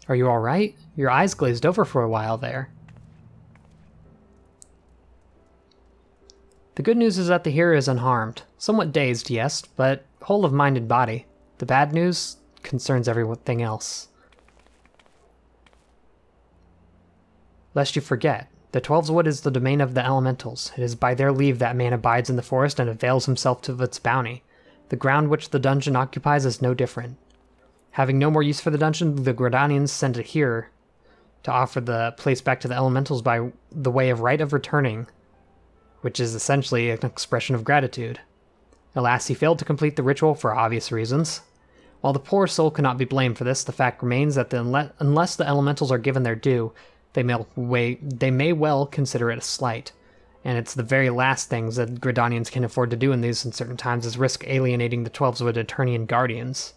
Are you alright? Your eyes glazed over for a while there. The good news is that the hero is unharmed. Somewhat dazed, yes, but whole of mind and body. The bad news concerns everything else. Lest you forget, the 12's Wood is the domain of the elementals. It is by their leave that man abides in the forest and avails himself of its bounty. The ground which the dungeon occupies is no different. Having no more use for the dungeon, the Gridanians sent it here to offer the place back to the elementals by the way of rite of returning, which is essentially an expression of gratitude. Alas, he failed to complete the ritual for obvious reasons. While the poor soul cannot be blamed for this, the fact remains that unless the elementals are given their due, they may well consider it a slight. And it's the very last things that Gridanians can afford to do in these uncertain times is risk alienating the 12's Wood Eternian Guardians.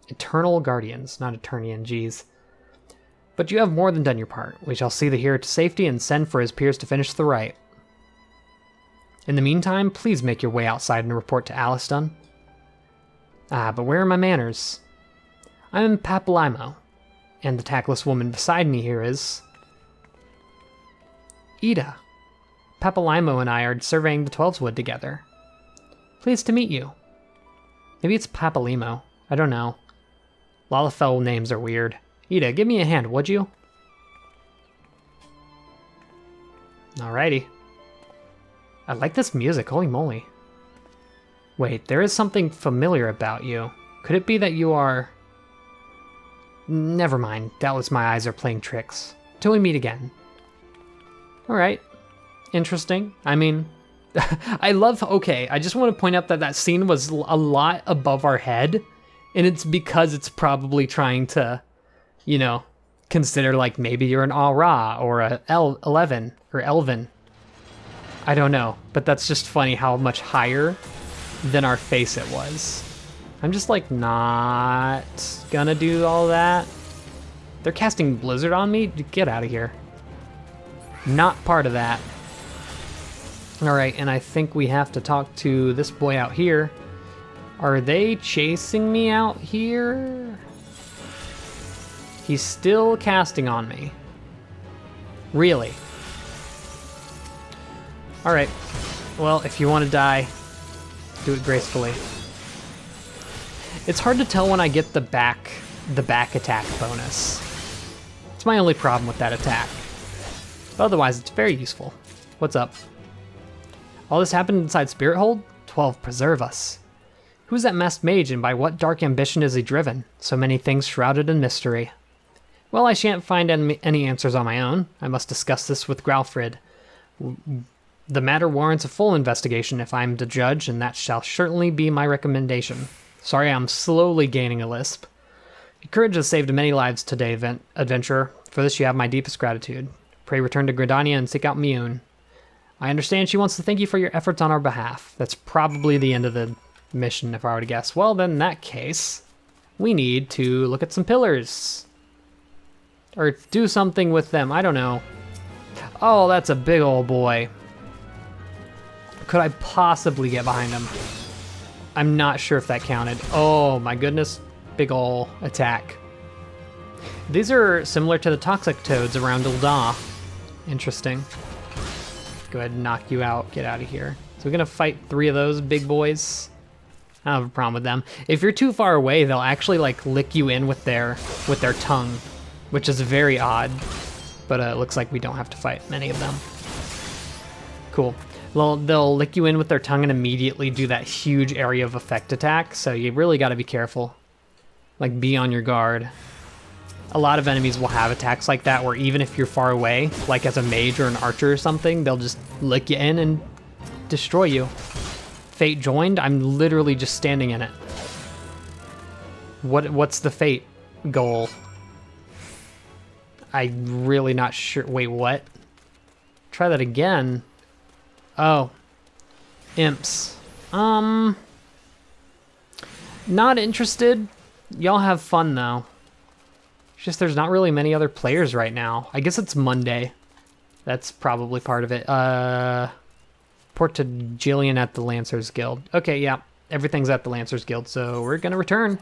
Eternal Guardians, not Eternian, geez. But you have more than done your part. We shall see the hero to safety and send for his peers to finish the rite. In the meantime, please make your way outside and report to Aliston. But where are my manners? I'm in Papalimo, and the tactless woman beside me here is... Ida. Papalimo and I are surveying the 12's Wood together. Pleased to meet you. Maybe it's Papalimo. I don't know. Lalafell names are weird. Ida, give me a hand, would you? Alrighty. I like this music, holy moly. Wait, there is something familiar about you. Could it be that you are... Never mind, doubtless my eyes are playing tricks. Till we meet again. Alright. Interesting. I mean, I love... Okay, I just want to point out that that scene was a lot above our head, and it's because it's probably trying to, you know, consider like maybe you're an Al-Ra or a 11 or Elven. I don't know, but that's just funny how much higher than our face it was. I'm just like not gonna do all that. They're casting Blizzard on me? Get out of here. Not part of that. Alright, and I think we have to talk to this boy out here. Are they chasing me out here? He's still casting on me. Really? Alright. Well, if you want to die, do it gracefully. It's hard to tell when I get the back attack bonus. It's my only problem with that attack. But otherwise, it's very useful. What's up? All this happened inside Spirit Hold? 12 preserve us. Who's that masked mage and by what dark ambition is he driven? So many things shrouded in mystery. Well, I shan't find any answers on my own. I must discuss this with Gralfrid. The matter warrants a full investigation if I'm to judge, and that shall certainly be my recommendation. Sorry, I'm slowly gaining a lisp. Your courage has saved many lives today, adventurer. For this you have my deepest gratitude. Pray return to Gridania and seek out Mioun. I understand she wants to thank you for your efforts on our behalf. That's probably the end of the mission, if I were to guess. Well, then in that case, we need to look at some pillars. Or do something with them, I don't know. Oh, that's a big old boy. Could I possibly get behind him? I'm not sure if that counted. Oh my goodness, big ol' attack. These are similar to the toxic toads around Ul'dah. Interesting. Go ahead and knock you out, get out of here. So we're gonna fight 3 of those big boys. I don't have a problem with them. If you're too far away, they'll actually like lick you in with their tongue, which is very odd, but it looks like we don't have to fight many of them. Cool. Well, they'll lick you in with their tongue and immediately do that huge area of effect attack, so you really got to be careful. Like, be on your guard. A lot of enemies will have attacks like that where even if you're far away, like as a mage or an archer or something, they'll just lick you in and destroy you. Fate joined? I'm literally just standing in it. What's the fate goal? I'm really not sure. Wait, what? Try that again. Oh. Imps. Not interested. Y'all have fun, though. It's just there's not really many other players right now. I guess it's Monday. That's probably part of it. Report to Jillian at the Lancers Guild. Okay, yeah. Everything's at the Lancers Guild, so we're gonna return.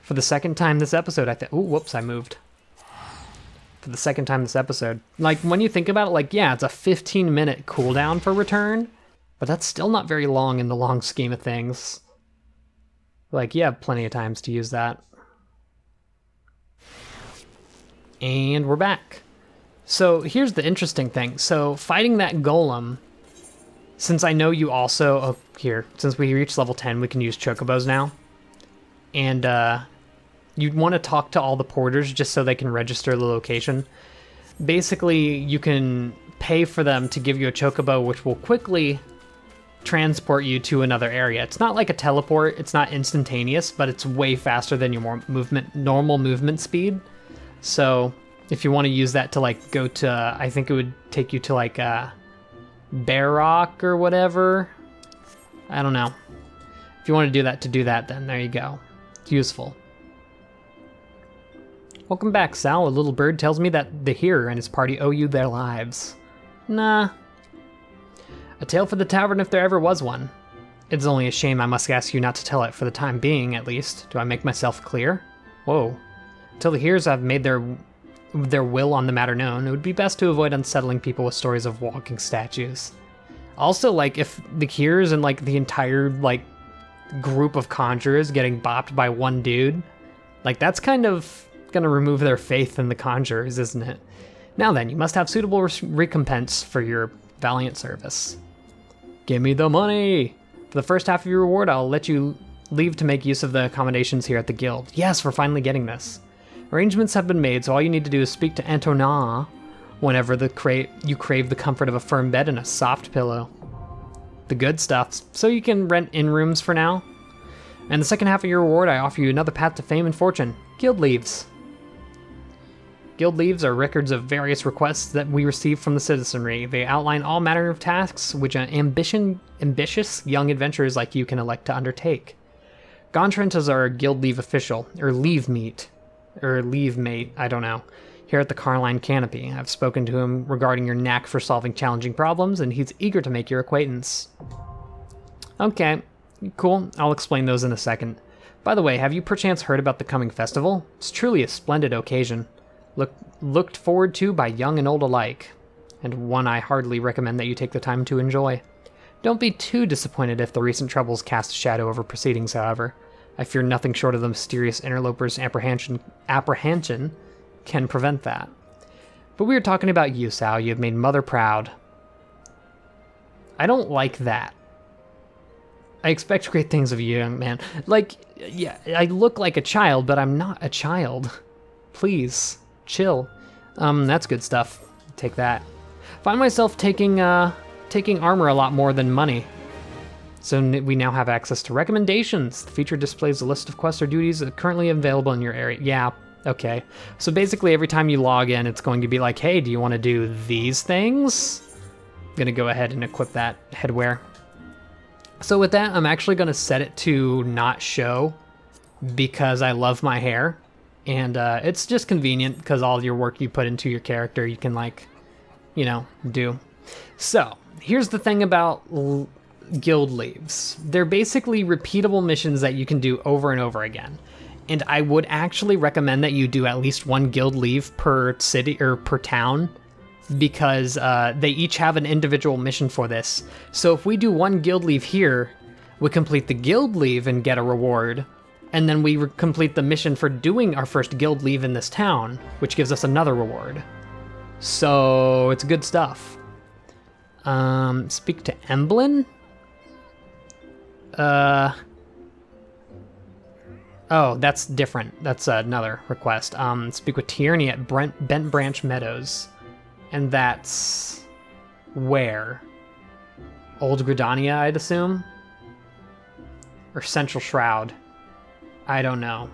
For the second time this episode, I think. Ooh, whoops, I moved. for the second time this episode. Like, when you think about it, like, yeah, it's a 15-minute cooldown for return, but that's still not very long in the long scheme of things. Like, you have plenty of times to use that. And we're back. So here's the interesting thing. So fighting that golem, since I know you also, oh, here, since we reached level 10, we can use chocobos now. And you'd want to talk to all the porters just so they can register the location. Basically, you can pay for them to give you a chocobo, which will quickly transport you to another area. It's not like a teleport, it's not instantaneous, but it's way faster than your normal movement speed. So if you want to use that to like go to, I think it would take you to like Bear Rock or whatever. I don't know. If you want to do that, then there you go. It's useful. Welcome back, Sal. A little bird tells me that the hearer and his party owe you their lives. Nah. A tale for the tavern if there ever was one. It's only a shame I must ask you not to tell it for the time being, at least. Do I make myself clear? Whoa. Until the hearers have made their will on the matter known, it would be best to avoid unsettling people with stories of walking statues. Also, like, if the hearers and, like, the entire, like, group of conjurers getting bopped by one dude, like, that's kind of gonna remove their faith in the conjurers, isn't it? Now then, you must have suitable recompense for your valiant service. Give me the money! For the first half of your reward, I'll let you leave to make use of the accommodations here at the guild. Yes, we're finally getting this. Arrangements have been made, so all you need to do is speak to Antonin whenever you crave the comfort of a firm bed and a soft pillow. The good stuff, so you can rent in rooms for now. And the second half of your reward, I offer you another path to fame and fortune. Guild leaves. Guild leaves are records of various requests that we receive from the citizenry. They outline all manner of tasks which ambitious young adventurers like you can elect to undertake. Gontrent is our guild leave official, or leave mate, I don't know, here at the Carline Canopy. I've spoken to him regarding your knack for solving challenging problems, and he's eager to make your acquaintance. Okay, cool. I'll explain those in a second. By the way, have you perchance heard about the coming festival? It's truly a splendid occasion. Looked forward to by young and old alike, and one I heartily recommend that you take the time to enjoy. Don't be too disappointed if the recent troubles cast a shadow over proceedings, however. I fear nothing short of the mysterious interloper's apprehension can prevent that. But we were talking about you, Sal. You have made Mother proud. I don't like that. I expect great things of you, young man. Like, yeah, I look like a child, but I'm not a child. Please. Chill. That's good stuff. Take that. Find myself taking armor a lot more than money. So we now have access to recommendations. The feature displays a list of quests or duties currently available in your area. Yeah, okay. So basically every time you log in, it's going to be like, hey, do you want to do these things? I'm gonna go ahead and equip that headwear. So with that, I'm actually gonna set it to not show because I love my hair. And it's just convenient because all your work you put into your character, you can, like, you know, do. So here's the thing about guild leaves. They're basically repeatable missions that you can do over and over again. And I would actually recommend that you do at least one guild leave per city or per town, because they each have an individual mission for this. So if we do one guild leave here, we complete the guild leave and get a reward. And then we complete the mission for doing our first guild leave in this town, which gives us another reward. So it's good stuff. Speak to Emblem? Oh, that's different. That's another request. Speak with Tierney at Bent Branch Meadows. And that's where? Old Gridania, I'd assume? Or Central Shroud. I don't know.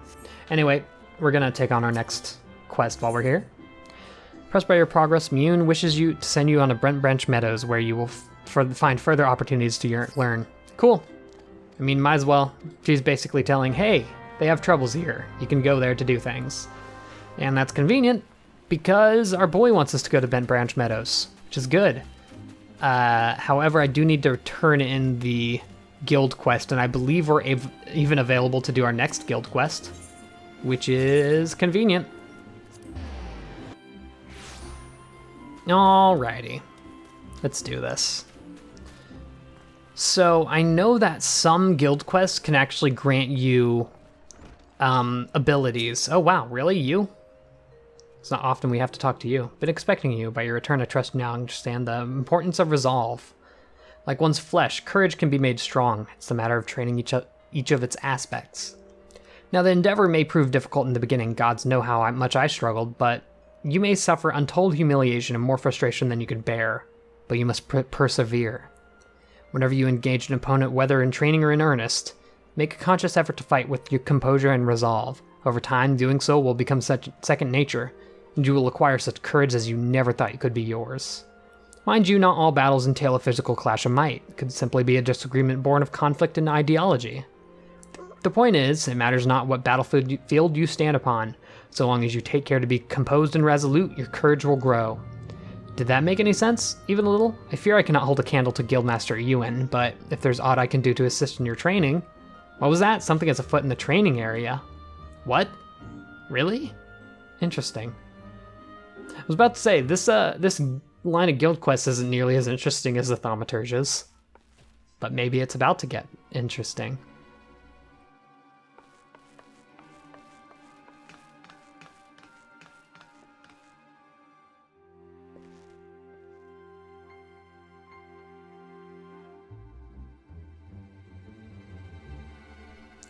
Anyway, we're gonna take on our next quest while we're here. Pressed by your progress, Mune wishes you to send you on to Brent Branch Meadows, where you will find further opportunities to learn. Cool. I mean, might as well. She's basically telling, hey, they have troubles here. You can go there to do things. And that's convenient, because our boy wants us to go to Bent Branch Meadows, which is good. However, I do need to turn in the guild quest, and I believe we're even available to do our next guild quest, which is convenient. Alrighty. Let's do this. So I know that some guild quests can actually grant you abilities. Oh wow, really? You? It's not often we have to talk to you. Been expecting you. By your return, I trust you now understand the importance of resolve. Like one's flesh, courage can be made strong. It's a matter of training each of its aspects. Now the endeavor may prove difficult in the beginning. Gods know how much I struggled, but you may suffer untold humiliation and more frustration than you could bear. But you must persevere. Whenever you engage an opponent, whether in training or in earnest, make a conscious effort to fight with your composure and resolve. Over time, doing so will become second nature, and you will acquire such courage as you never thought you could be yours. Mind you, not all battles entail a physical clash of might. It could simply be a disagreement born of conflict and ideology. The point is, it matters not what battlefield you stand upon. So long as you take care to be composed and resolute, your courage will grow. Did that make any sense? Even a little? I fear I cannot hold a candle to Guildmaster Ewan, but if there's aught I can do to assist in your training... What was that? Something as a foot in the training area. What? Really? Interesting. I was about to say, this line of guild quests isn't nearly as interesting as the thaumaturges. But maybe it's about to get interesting.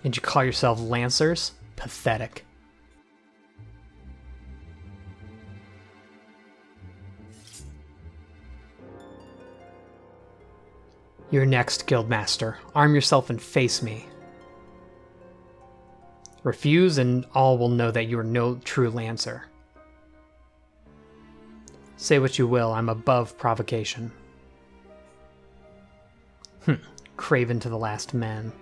And you call yourself Lancers? Pathetic. You're next, Guildmaster. Arm yourself and face me. Refuse and all will know that you are no true Lancer. Say what you will, I'm above provocation. Craven to the last man.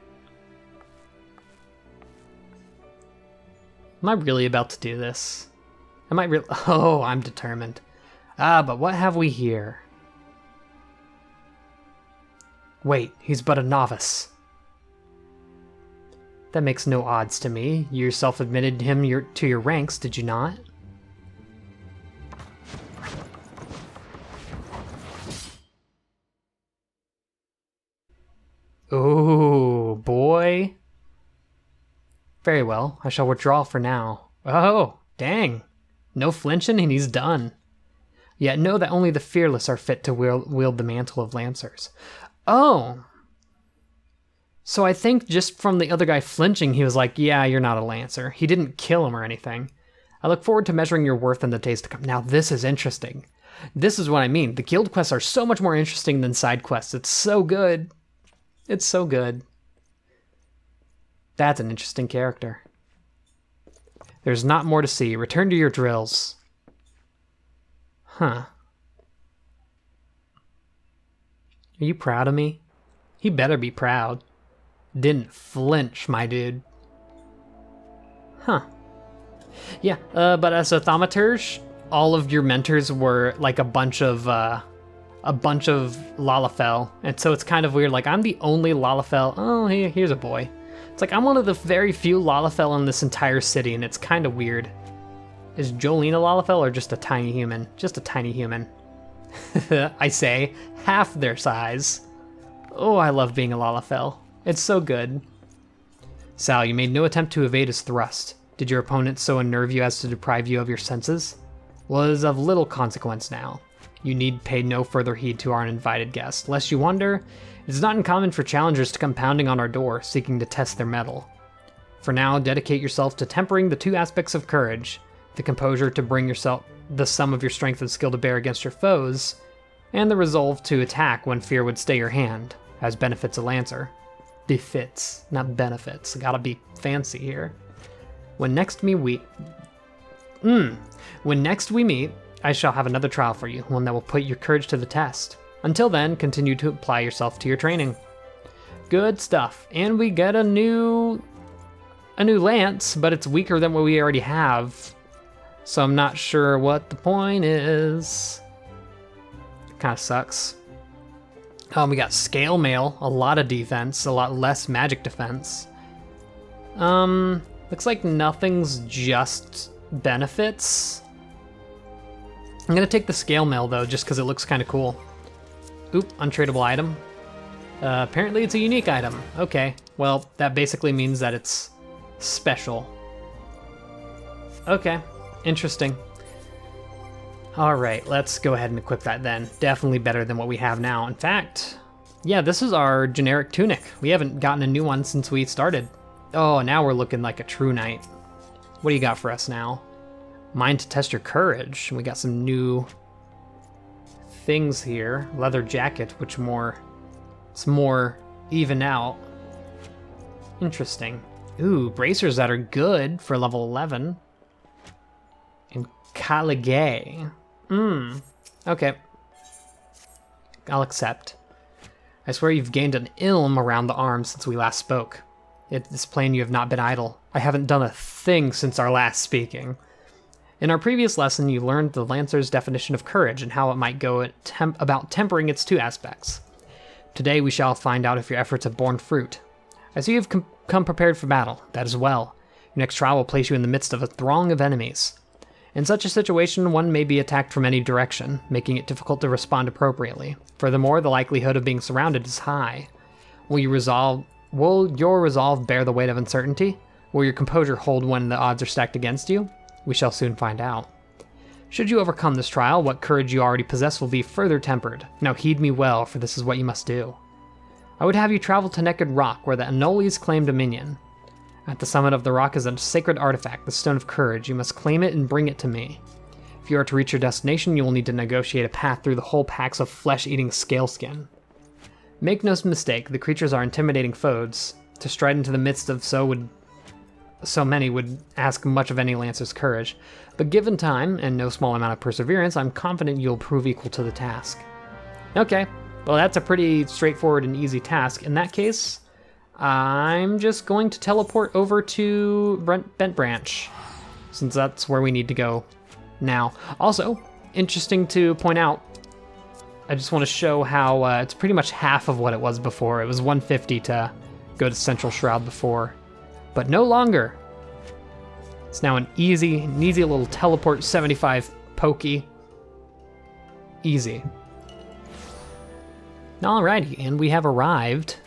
Am I really about to do this? Am I really? Oh, I'm determined. But what have we here? Wait, he's but a novice. That makes no odds to me. You yourself admitted him to your ranks, did you not? Oh, boy. Very well, I shall withdraw for now. Oh, dang. No flinching and he's done. Yet know that only the fearless are fit to wield the mantle of Lancers. Oh. So I think just from the other guy flinching, he was like, yeah, you're not a Lancer. He didn't kill him or anything. I look forward to measuring your worth in the days to come. Now this is interesting. This is what I mean. The guild quests are so much more interesting than side quests. It's so good. It's so good. That's an interesting character. There's not more to see. Return to your drills. Huh. Are you proud of me? He better be proud. Didn't flinch, my dude. Huh. Yeah, but as a thaumaturge, all of your mentors were like a bunch of Lalafell. And so it's kind of weird. Like, I'm the only Lalafell. Oh, here's a boy. It's like, I'm one of the very few Lalafell in this entire city, and it's kind of weird. Is Jolene a Lalafell or just a tiny human? Just a tiny human. I say, half their size. Oh, I love being a Lalafell. It's so good. Sal, you made no attempt to evade his thrust. Did your opponent so unnerve you as to deprive you of your senses? Well, it is of little consequence now. You need pay no further heed to our uninvited guest. Lest you wonder, it is not uncommon for challengers to come pounding on our door, seeking to test their mettle. For now, dedicate yourself to tempering the two aspects of courage, the composure to bring yourself the sum of your strength and skill to bear against your foes, and the resolve to attack when fear would stay your hand, as benefits a Lancer. Befits, not benefits. Gotta be fancy here. When next we meet, I shall have another trial for you, one that will put your courage to the test. Until then, continue to apply yourself to your training. Good stuff. And we get a new lance, but it's weaker than what we already have. So I'm not sure what the point is. Kind of sucks. We got scale mail, a lot of defense, a lot less magic defense. Looks like nothing's just benefits. I'm gonna take the scale mail though, just because it looks kind of cool. Oop, untradeable item. Apparently it's a unique item. Okay, well, that basically means that it's special. Okay, interesting. All right, let's go ahead and equip that then. Definitely better than what we have now. In fact, yeah, this is our generic tunic. We haven't gotten a new one since we started. Oh, now we're looking like a true knight. What do you got for us now? Mind to test your courage. We got some new things here. Leather jacket, which it's more even out. Interesting. Ooh, bracers that are good for level 11. And Caligay. Okay. I'll accept. I swear you've gained an ilm around the arm since we last spoke. It is plain you have not been idle. I haven't done a thing since our last speaking. In our previous lesson, you learned the Lancer's definition of courage and how it might go about tempering its two aspects. Today we shall find out if your efforts have borne fruit. I see you've come prepared for battle. That is well. Your next trial will place you in the midst of a throng of enemies. In such a situation, one may be attacked from any direction, making it difficult to respond appropriately. Furthermore, the likelihood of being surrounded is high. Will your resolve bear the weight of uncertainty? Will your composure hold when the odds are stacked against you? We shall soon find out. Should you overcome this trial, what courage you already possess will be further tempered. Now heed me well, for this is what you must do. I would have you travel to Naked Rock, where the Anoles claim dominion. At the summit of the rock is a sacred artifact, the Stone of Courage. You must claim it and bring it to me. If you are to reach your destination, you will need to negotiate a path through the whole packs of flesh-eating scaleskin. Make no mistake, the creatures are intimidating foes. To stride into the midst of so many would ask much of any Lancer's courage, but given time, and no small amount of perseverance, I'm confident you'll prove equal to the task. Okay, well that's a pretty straightforward and easy task. In that case, I'm just going to teleport over to Bent Branch, since that's where we need to go now. Also, interesting to point out, I just want to show how it's pretty much half of what it was before. It was 150 to go to Central Shroud before, but no longer. It's now an easy little teleport, 75 pokey. Easy. Alrighty, and we have arrived,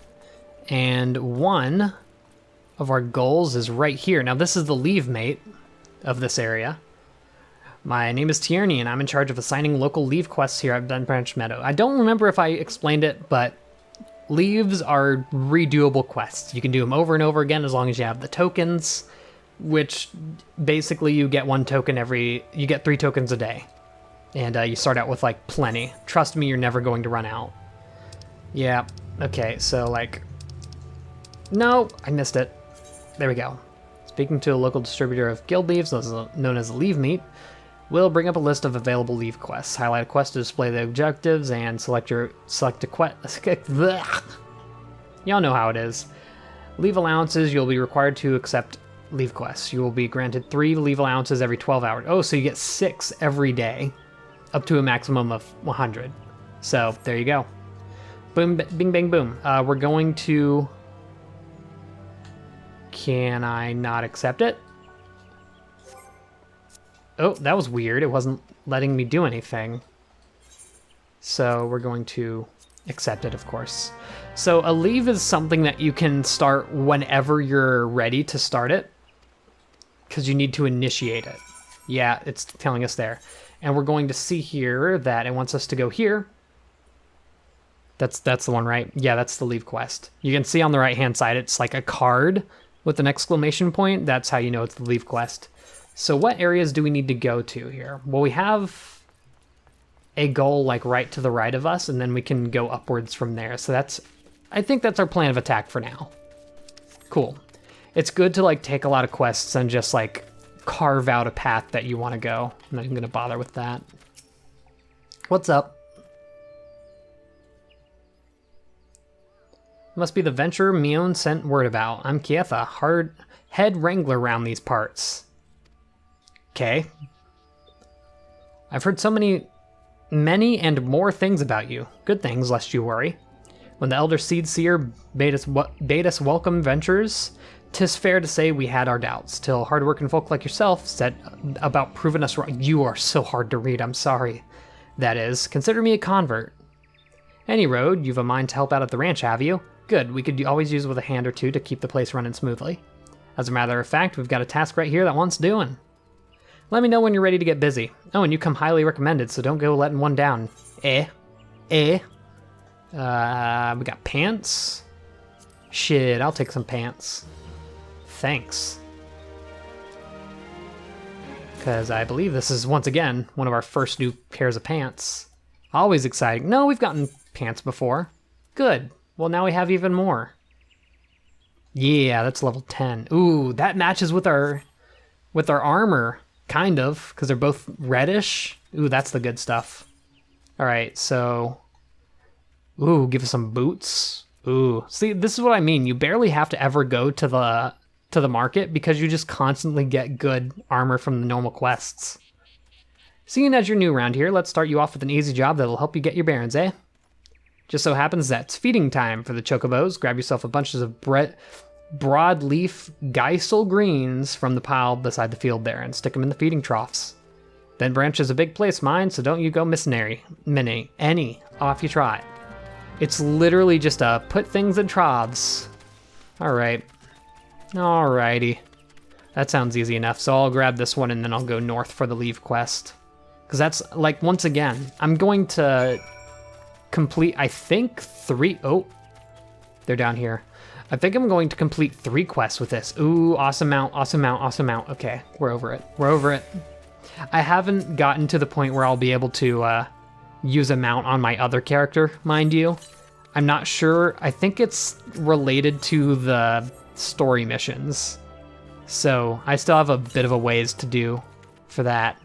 and one of our goals is right here. Now this is the leave mate of this area. My name is Tierney, and I'm in charge of assigning local leave quests here at Bent Branch Meadow. I don't remember if I explained it, but leaves are redoable quests. You can do them over and over again as long as you have the tokens, which basically you get you get 3 tokens a day. And you start out with like plenty. Trust me, you're never going to run out. Yeah, okay, so like, no, I missed it. There we go. Speaking to a local distributor of guild leaves, known as a leave meet, we'll bring up a list of available leave quests. Highlight a quest to display the objectives and select a quest. Y'all know how it is. Leave allowances, you'll be required to accept leave quests. You will be granted 3 leave allowances every 12 hours. Oh, so you get 6 every day, up to a maximum of 100. So there you go. Boom, bing, bang, boom. We're going to... Can I not accept it? Oh, that was weird. It wasn't letting me do anything. So we're going to accept it, of course. So a leave is something that you can start whenever you're ready to start it, because you need to initiate it. Yeah, it's telling us there. And we're going to see here that it wants us to go here. That's the one, right? Yeah, that's the leave quest. You can see on the right-hand side, it's like a card with an exclamation point. That's how you know it's the leave quest. So what areas do we need to go to here? Well, we have a goal like right to the right of us, and then we can go upwards from there. So I think that's our plan of attack for now. Cool. It's good to like take a lot of quests and just like carve out a path that you want to go. I'm not even gonna bother with that. What's up? Must be the venture Mion sent word about. I'm Kietha, hard head wrangler around these parts. Okay. I've heard so many and more things about you. Good things, lest you worry. When the Elder Seed Seer bade us welcome ventures 'Tis fair to say we had our doubts, till hard-working folk like yourself set about proving us wrong. You are so hard to read, I'm sorry. That is, consider me a convert. Any road, you've a mind to help out at the ranch, have you? Good, we could always use with a hand or two to keep the place running smoothly. As a matter of fact, we've got a task right here that wants doing. Let me know when you're ready to get busy. Oh, and you come highly recommended, so don't go letting one down. We got pants? Shit, I'll take some pants. Thanks. Because I believe this is, once again, one of our first new pairs of pants. Always exciting. No, we've gotten pants before. Good. Well, now we have even more. Yeah, that's level 10. Ooh, that matches with our armor, kind of, because they're both reddish. Ooh, that's the good stuff. All right, so... Ooh, give us some boots. Ooh, see, this is what I mean. You barely have to ever go to the market because you just constantly get good armor from the normal quests. Seeing as you're new around here, let's start you off with an easy job that'll help you get your bearings, eh? Just so happens that it's feeding time for the chocobos. Grab yourself a bunch of broadleaf Geisel greens from the pile beside the field there and stick them in the feeding troughs. Then branch is a big place, mine, so don't you go missing any. Off you try. It's literally just a put things in troughs. Alright. Alrighty. That sounds easy enough, so I'll grab this one and then I'll go north for the leave quest. Because that's, like, once again, I'm going to complete, I think, 3... Oh, they're down here. I think I'm going to complete 3 quests with this. Ooh, awesome mount, awesome mount, awesome mount. Okay, we're over it. We're over it. I haven't gotten to the point where I'll be able to use a mount on my other character, mind you. I'm not sure. I think it's related to the story missions. So I still have a bit of a ways to do for that.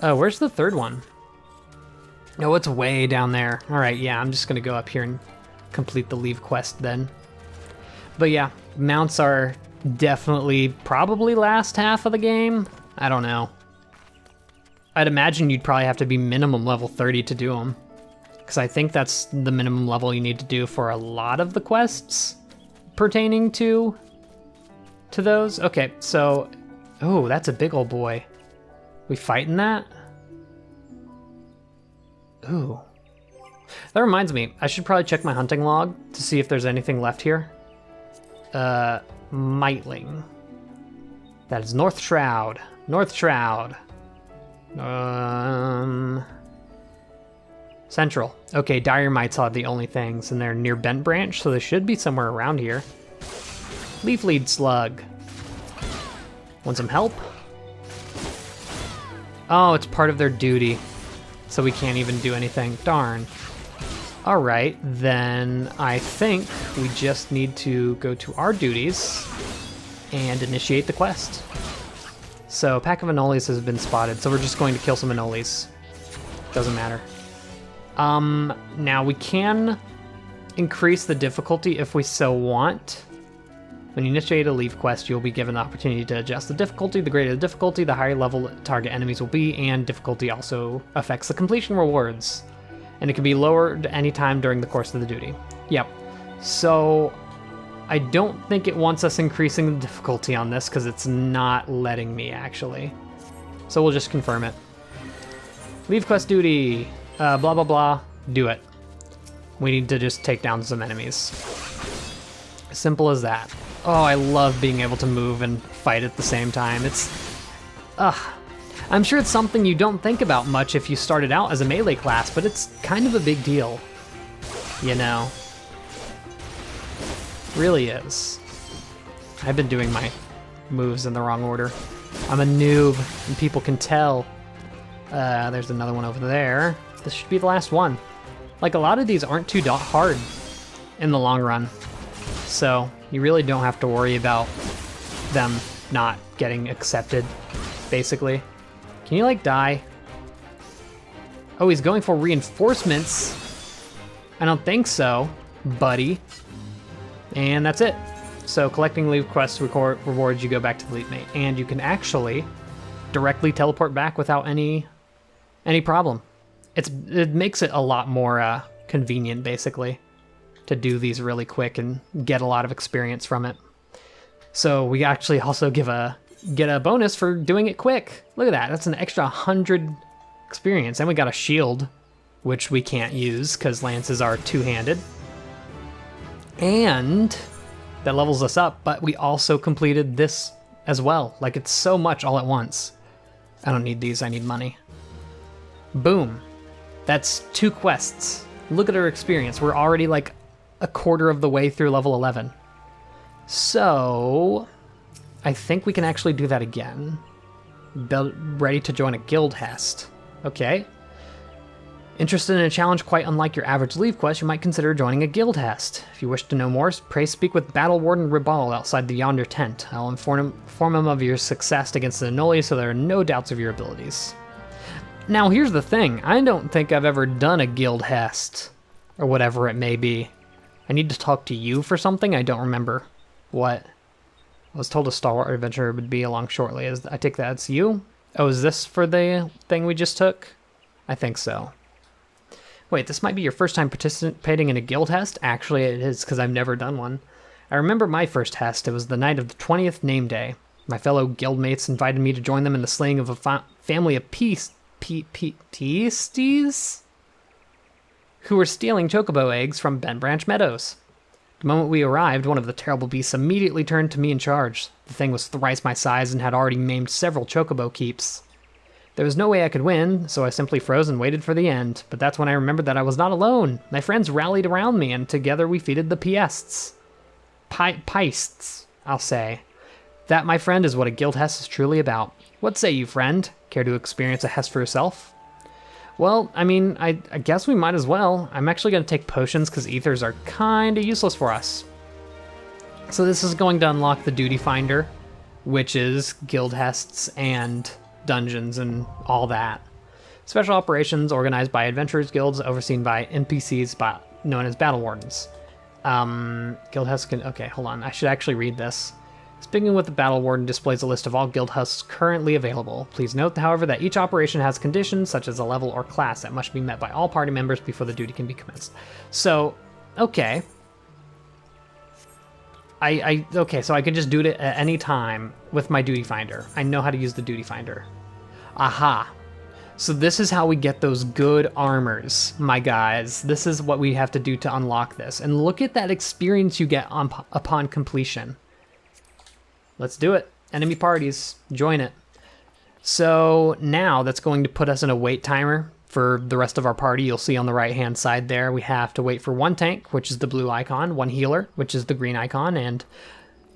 Oh, where's the third one? Oh, it's way down there. All right, yeah, I'm just going to go up here and complete the leave quest then. But yeah, mounts are definitely probably last half of the game. I don't know. I'd imagine you'd probably have to be minimum level 30 to do them. Because I think that's the minimum level you need to do for a lot of the quests pertaining to those. Okay, so... Oh, that's a big old boy. We fighting that? Ooh. That reminds me, I should probably check my hunting log to see if there's anything left here. Mightling. That is North Shroud. North Shroud. Central. Okay, dire mites are the only things, and they're near Bent Branch, so they should be somewhere around here. Leaf Lead Slug. Want some help? Oh, it's part of their duty, so we can't even do anything. Darn. All right, then I think we just need to go to our duties and initiate the quest. So, pack of anoles has been spotted, so we're just going to kill some anoles. Doesn't matter. Now we can increase the difficulty if we so want. When you initiate a leave quest, you'll be given the opportunity to adjust the difficulty. The greater the difficulty, the higher level target enemies will be, and difficulty also affects the completion rewards. And it can be lowered anytime during the course of the duty. Yep. So, I don't think it wants us increasing the difficulty on this, because it's not letting me, actually. So we'll just confirm it. Leave quest duty. Blah, blah, blah. Do it. We need to just take down some enemies. Simple as that. Oh, I love being able to move and fight at the same time. It's... I'm sure it's something you don't think about much if you started out as a melee class, but it's kind of a big deal. You know? Really is. I've been doing my moves in the wrong order. I'm a noob, and people can tell. There's another one over there. This should be the last one. Like, a lot of these aren't too hard in the long run. So, you really don't have to worry about them not getting accepted, basically. Can you, like, die? Oh, he's going for reinforcements. I don't think so, buddy. And that's it. So, collecting leave quests rewards you go back to the Elite Mate. And you can actually directly teleport back without any problem. It makes it a lot more convenient, basically, to do these really quick and get a lot of experience from it. So we actually also get a bonus for doing it quick. Look at that. That's an extra 100 experience. And we got a shield, which we can't use because lances are two-handed. And that levels us up, but we also completed this as well. Like, it's so much all at once. I don't need these, I need money. Boom. That's 2 quests. Look at our experience. We're already like a quarter of the way through level 11. So I think we can actually do that again. Ready to join a guild hest. Okay. Interested in a challenge quite unlike your average leave quest, you might consider joining a guild hest. If you wish to know more, pray speak with Battle Warden Ribal outside the yonder tent. I'll inform him of your success against the Anoli so there are no doubts of your abilities. Now here's the thing, I don't think I've ever done a guild hest, or whatever it may be. I need to talk to you for something, I don't remember what. I was told a stalwart adventurer would be along shortly. I take that it's you? Oh, is this for the thing we just took? I think so. Wait, this might be your first time participating in a guild hest? Actually, it is, because I've never done one. I remember my first hest. It was the night of the 20th name day. My fellow guildmates invited me to join them in the slaying of a family of peasties who were stealing chocobo eggs from Ben Branch Meadows. The moment we arrived, one of the terrible beasts immediately turned to me in charge. The thing was thrice my size and had already maimed several chocobo keeps. There was no way I could win, so I simply froze and waited for the end. But that's when I remembered that I was not alone. My friends rallied around me, and together we defeated the Piests. Piests, I'll say. That, my friend, is what a guild hest is truly about. What say you, friend? Care to experience a hest for yourself? Well, I mean, I guess we might as well. I'm actually going to take potions because ethers are kind of useless for us. So this is going to unlock the Duty Finder, which is guild hests and dungeons and all that. Special operations organized by adventurers guilds overseen by NPCs known as battle wardens. Guild hests can... Okay, hold on. I should actually read this. Speaking with the battle warden displays a list of all guild hests currently available. Please note, however, that each operation has conditions such as a level or class that must be met by all party members before the duty can be commenced. So, okay. Okay, so I can just do it at any time with my Duty Finder. I know how to use the Duty Finder. Aha. So this is how we get those good armors, my guys. This is what we have to do to unlock this. And look at that experience you get upon completion. Let's do it. Enemy parties, join it. So now that's going to put us in a wait timer for the rest of our party. You'll see on the right-hand side there, we have to wait for 1 tank, which is the blue icon, 1 healer, which is the green icon, and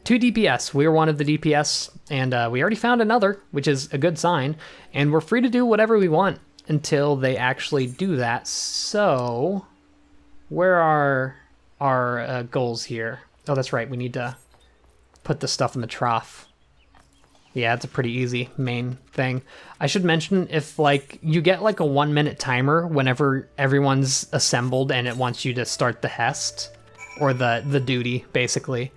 2 DPS. We're one of the DPS, and we already found another, which is a good sign, and we're free to do whatever we want until they actually do that. So where are our goals here? Oh, that's right. We need to put the stuff in the trough. Yeah, it's a pretty easy main thing. I should mention, if like you get like a 1-minute timer whenever everyone's assembled and it wants you to start the hest or the duty basically.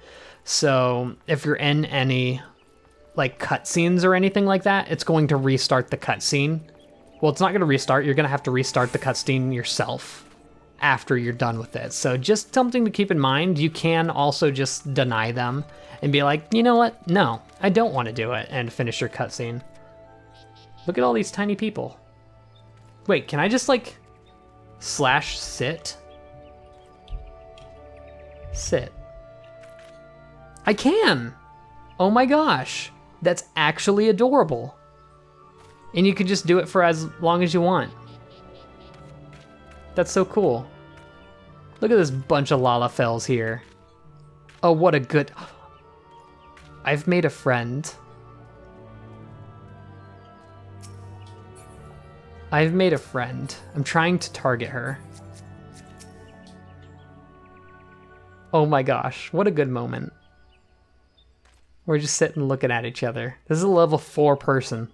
So if you're in any like cutscenes or anything like that, it's going to restart the cutscene. Well, it's not going to restart. You're going to have to restart the cutscene yourself after you're done with it. So just something to keep in mind. You can also just deny them and be like, you know what? No, I don't want to do it, and finish your cutscene. Look at all these tiny people. Wait, can I just like /sit? Sit. I can! Oh my gosh, that's actually adorable. And you can just do it for as long as you want. That's so cool. Look at this bunch of Lalafells here. Oh, what a good... I've made a friend. I've made a friend. I'm trying to target her. Oh my gosh, what a good moment. We're just sitting looking at each other. This is a level 4 person.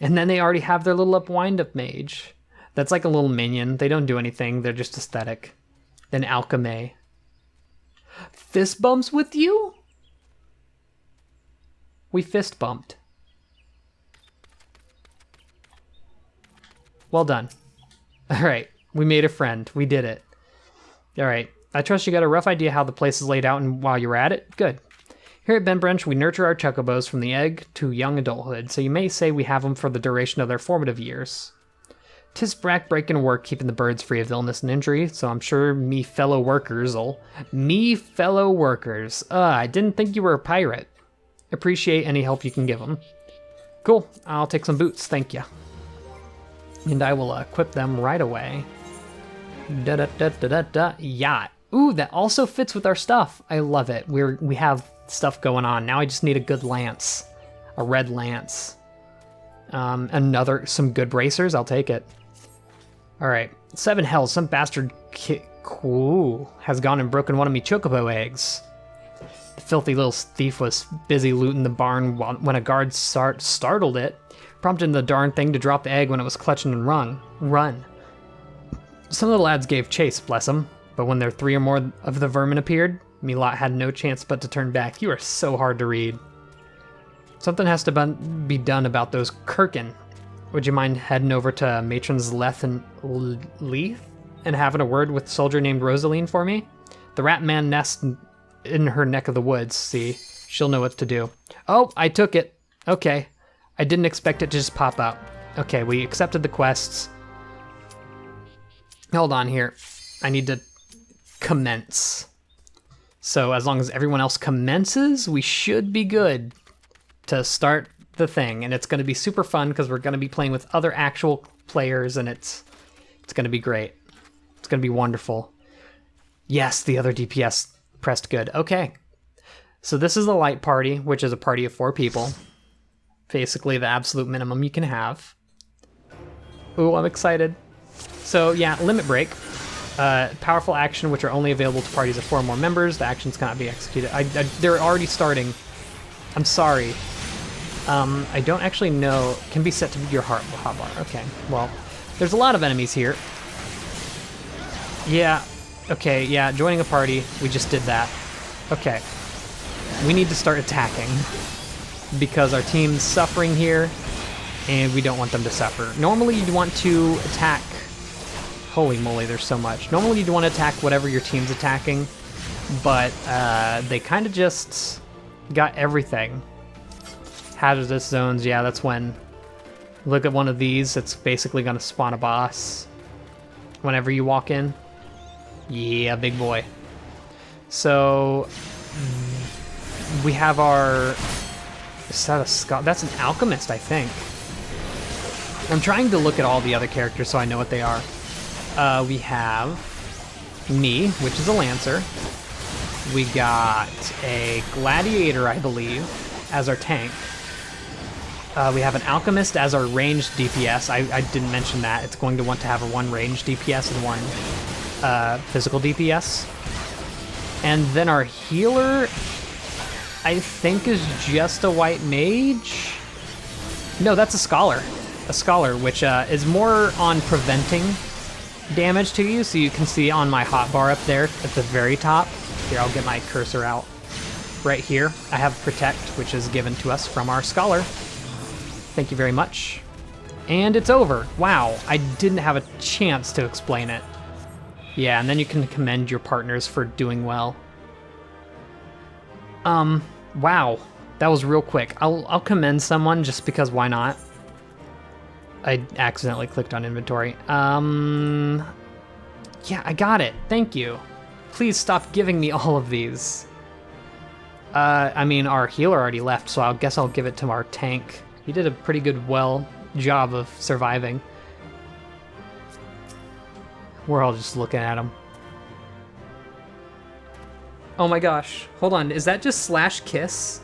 And then they already have their little wind-up mage. That's like a little minion. They don't do anything. They're just aesthetic. Then Alchemy. Fist bumps with you? We fist bumped. Well done. All right, we made a friend. We did it. All right, I trust you got a rough idea how the place is laid out and while you're at it. Good. Here at Benbranch, we nurture our chocobos from the egg to young adulthood, so you may say we have them for the duration of their formative years. 'Tis back-breaking work keeping the birds free of illness and injury, so I'm sure me fellow workers'll... Me fellow workers. I didn't think you were a pirate. Appreciate any help you can give them. Cool, I'll take some boots, thank ya. And I will equip them right away. Da-da-da-da-da-da. Yacht. Ooh, that also fits with our stuff. I love it. We have stuff going on. Now I just need a good lance. A red lance. Some good bracers, I'll take it. Alright, 7 hells, some bastard has gone and broken one of me chocobo eggs. The filthy little thief was busy looting the barn when a guard startled it, prompting the darn thing to drop the egg when it was clutching and run. Some of the lads gave chase, bless them, but when there 3 or more of the vermin appeared, me lot had no chance but to turn back. You are so hard to read. Something has to be done about those Kirkin. Would you mind heading over to Matrons Leth and Leith and having a word with a soldier named Rosaline for me? The rat man nests in her neck of the woods, see? She'll know what to do. Oh, I took it. Okay. I didn't expect it to just pop up. Okay, we accepted the quests. Hold on here. I need to commence. So as long as everyone else commences, we should be good to start the thing, and it's going to be super fun because we're going to be playing with other actual players, and it's going to be great. It's going to be wonderful. Yes, the other DPS pressed good. Okay. So this is the light party, which is a party of 4 people. Basically the absolute minimum you can have. Ooh, I'm excited. So yeah, limit break. Powerful action, which are only available to parties of 4 or more members. The actions cannot be executed. They're already starting. I'm sorry. I don't actually know. Can be set to your hotbar. Okay, well, there's a lot of enemies here. Yeah, okay, yeah, joining a party. We just did that. Okay. We need to start attacking because our team's suffering here and we don't want them to suffer. Normally you'd want to attack... Holy moly, there's so much. Normally you'd want to attack whatever your team's attacking, but they kind of just got everything. Hazardous zones, yeah, that's when... Look at one of these, it's basically going to spawn a boss whenever you walk in. Yeah, big boy. So, we have our... Is that a Scott? That's an alchemist, I think. I'm trying to look at all the other characters so I know what they are. We have me, which is a lancer. We got a gladiator, I believe, as our tank. We have an alchemist as our ranged DPS. I didn't mention that. It's going to want to have a 1 ranged DPS and 1 physical DPS. And then our healer, I think, is just a white mage. No, that's a scholar. A scholar, which is more on preventing damage to you. So you can see on my hotbar up there at the very top. Here, I'll get my cursor out. Right here, I have Protect, which is given to us from our scholar. Thank you very much. And it's over. Wow, I didn't have a chance to explain it. Yeah, and then you can commend your partners for doing well. Wow, that was real quick. I'll commend someone just because why not? I accidentally clicked on inventory. Yeah, I got it. Thank you. Please stop giving me all of these. I mean, our healer already left, so I guess I'll give it to our tank. He did a pretty good job of surviving. We're all just looking at him. Oh my gosh. Hold on, is that just /kiss?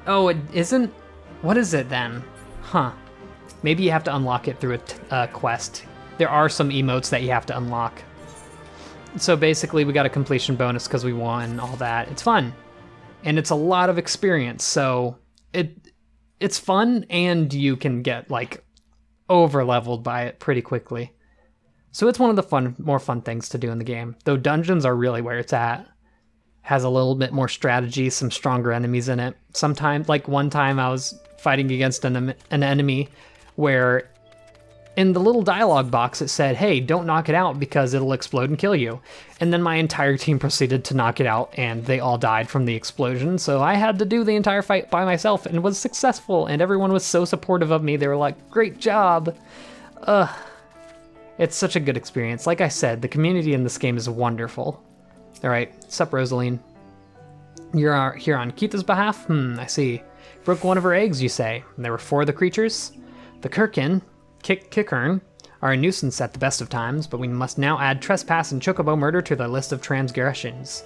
Oh, it isn't? What is it then? Huh. Maybe you have to unlock it through a quest. There are some emotes that you have to unlock. So basically we got a completion bonus because we won all that. It's fun. And it's a lot of experience, so it's fun and you can get like over-leveled by it pretty quickly. So it's one of the more fun things to do in the game. Though dungeons are really where it's at. Has a little bit more strategy, some stronger enemies in it. Sometimes, like one time I was fighting against an enemy where in the little dialogue box, it said, hey, don't knock it out because it'll explode and kill you. And then my entire team proceeded to knock it out, and they all died from the explosion. So I had to do the entire fight by myself and was successful, and everyone was so supportive of me. They were like, great job. It's such a good experience. Like I said, the community in this game is wonderful. All right, sup, Rosaline? You're here on Keitha's behalf? I see. Broke one of her eggs, you say. And there were 4 of the creatures? The Kickern are a nuisance at the best of times, but we must now add trespass and chocobo murder to the list of transgressions.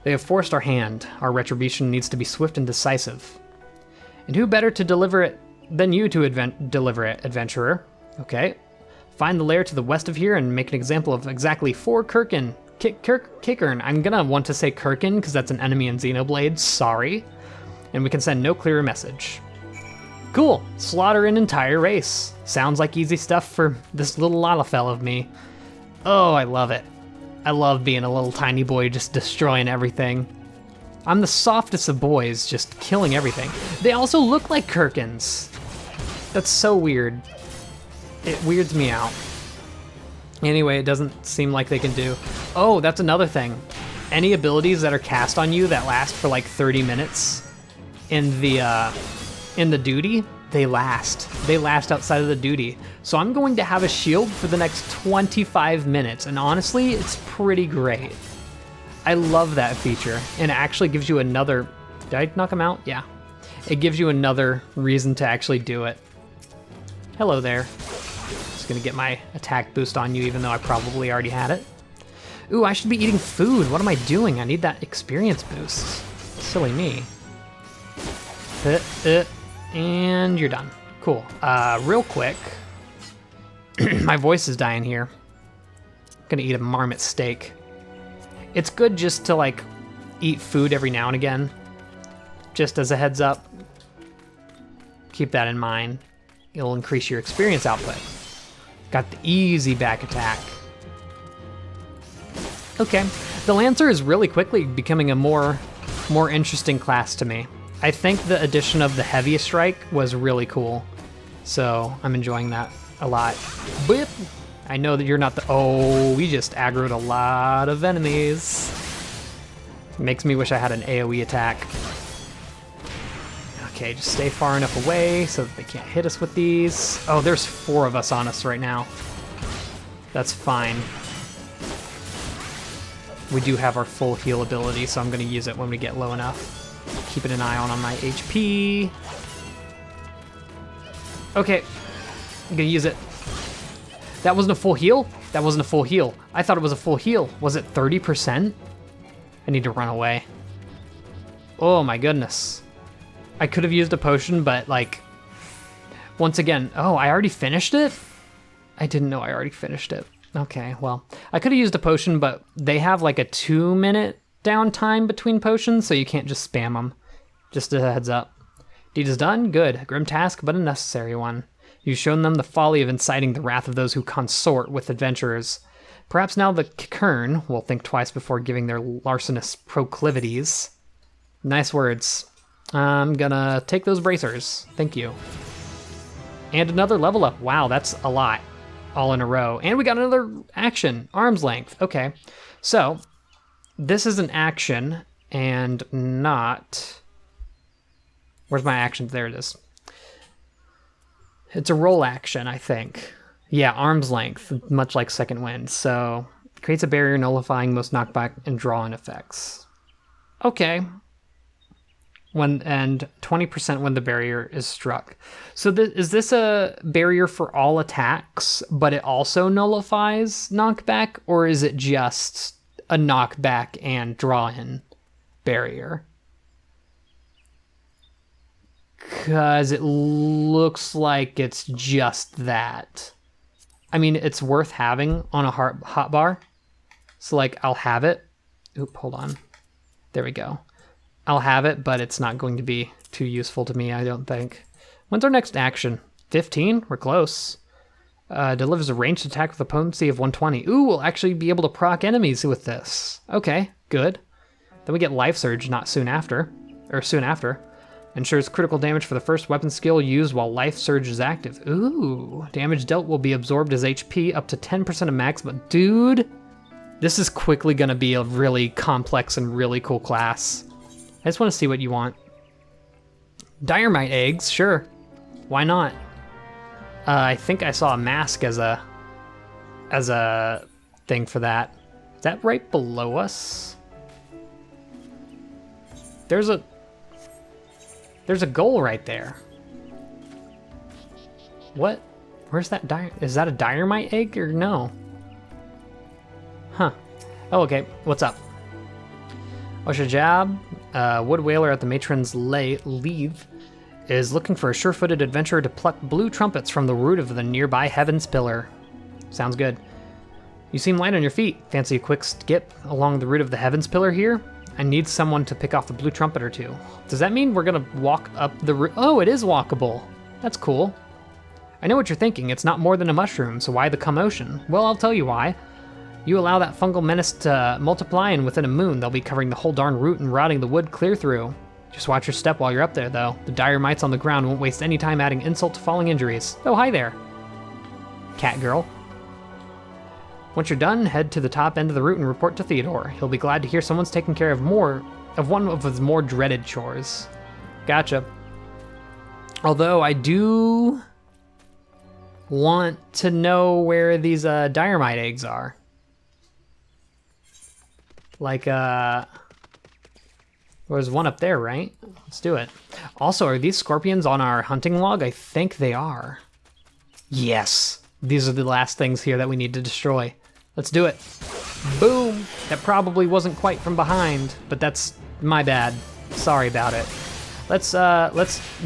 They have forced our hand. Our retribution needs to be swift and decisive. And who better to deliver it than you to deliver it, adventurer? Okay. Find the lair to the west of here and make an example of exactly 4 Kickern. I'm gonna want to say Kirkin because that's an enemy in Xenoblade. Sorry. And we can send no clearer message. Cool. Slaughter an entire race. Sounds like easy stuff for this little Lalafell of me. Oh, I love it. I love being a little tiny boy just destroying everything. I'm the softest of boys, just killing everything. They also look like Kirkins. That's so weird. It weirds me out. Anyway, it doesn't seem like they can do... Oh, that's another thing. Any abilities that are cast on you that last for like 30 minutes in the duty, they last. They last outside of the duty. So I'm going to have a shield for the next 25 minutes, and honestly, it's pretty great. I love that feature, and it actually gives you another... Did I knock him out? Yeah. It gives you another reason to actually do it. Hello there. Just gonna get my attack boost on you, even though I probably already had it. Ooh, I should be eating food. What am I doing? I need that experience boost. Silly me. And you're done. Cool. Real quick. My voice is dying here. I'm gonna eat a marmot steak. It's good just to like eat food every now and again. Just as a heads up. Keep that in mind. It'll increase your experience output. Got the easy back attack. Okay. The Lancer is really quickly becoming a more interesting class to me. I think the addition of the Heavy Strike was really cool. So I'm enjoying that a lot. But I know that you're not the... Oh, we just aggroed a lot of enemies. Makes me wish I had an AoE attack. Okay, just stay far enough away so that they can't hit us with these. Oh, there's 4 of us on us right now. That's fine. We do have our full heal ability, so I'm going to use it when we get low enough. Keeping an eye on my HP. Okay, I'm going to use it. That wasn't a full heal? That wasn't a full heal. I thought it was a full heal. Was it 30%? I need to run away. Oh my goodness. I could have used a potion, but like, once again, oh, I already finished it? I didn't know I already finished it. Okay, well, I could have used a potion, but they have like a 2-minute downtime between potions, so you can't just spam them. Just a heads up. Deed is done? Good. A grim task, but a necessary one. You've shown them the folly of inciting the wrath of those who consort with adventurers. Perhaps now the Kern will think twice before giving their larcenous proclivities. Nice words. I'm gonna take those bracers. Thank you. And another level up. Wow, that's a lot. All in a row. And we got another action. Arm's length. Okay. So, this is an action and not... Where's my action? There it is. It's a roll action, I think. Yeah, arm's length, much like Second Wind. So, creates a barrier nullifying most knockback and draw-in effects. Okay. And 20% when the barrier is struck. So is this a barrier for all attacks, but it also nullifies knockback? Or is it just a knockback and draw-in barrier? Because it looks like it's just that. I mean, it's worth having on a hotbar. So, like, I'll have it. Oop, hold on. There we go. I'll have it, but it's not going to be too useful to me, I don't think. When's our next action? 15? We're close. Delivers a ranged attack with a potency of 120. Ooh, we'll actually be able to proc enemies with this. Okay, good. Then we get Life Surge not soon after. Or soon after. Ensures critical damage for the first weapon skill used while Life Surge is active. Ooh, damage dealt will be absorbed as HP up to 10% of maximum. Dude, this is quickly gonna be a really complex and really cool class. I just wanna see what you want. Dynamite eggs, sure. Why not? I think I saw a mask as a thing for that. Is that right below us? There's a goal right there. What? Where's that is that a dynamite egg or no? Huh. Oh, okay. What's up? What's your job? Wood Whaler at the Matron's Leave is looking for a sure-footed adventurer to pluck blue trumpets from the root of the nearby Heaven's Pillar. Sounds good. You seem light on your feet. Fancy a quick skip along the root of the Heaven's Pillar here? I need someone to pick off the blue trumpet or two. Does that mean we're gonna walk up the route? Oh, it is walkable. That's cool. I know what you're thinking. It's not more than a mushroom, so why the commotion? Well, I'll tell you why. You allow that fungal menace to multiply, and within a moon, they'll be covering the whole darn root and rotting the wood clear through. Just watch your step while you're up there, though. The dire mites on the ground won't waste any time adding insult to falling injuries. Oh, hi there, cat girl. Once you're done, head to the top end of the route and report to Theodore. He'll be glad to hear someone's taking care of one of his more dreaded chores. Gotcha. Although I do want to know where these dynamite eggs are. Like, there's one up there, right? Let's do it. Also, are these scorpions on our hunting log? I think they are. Yes. These are the last things here that we need to destroy. Let's do it. Boom. That probably wasn't quite from behind, but that's my bad. Sorry about it. Let's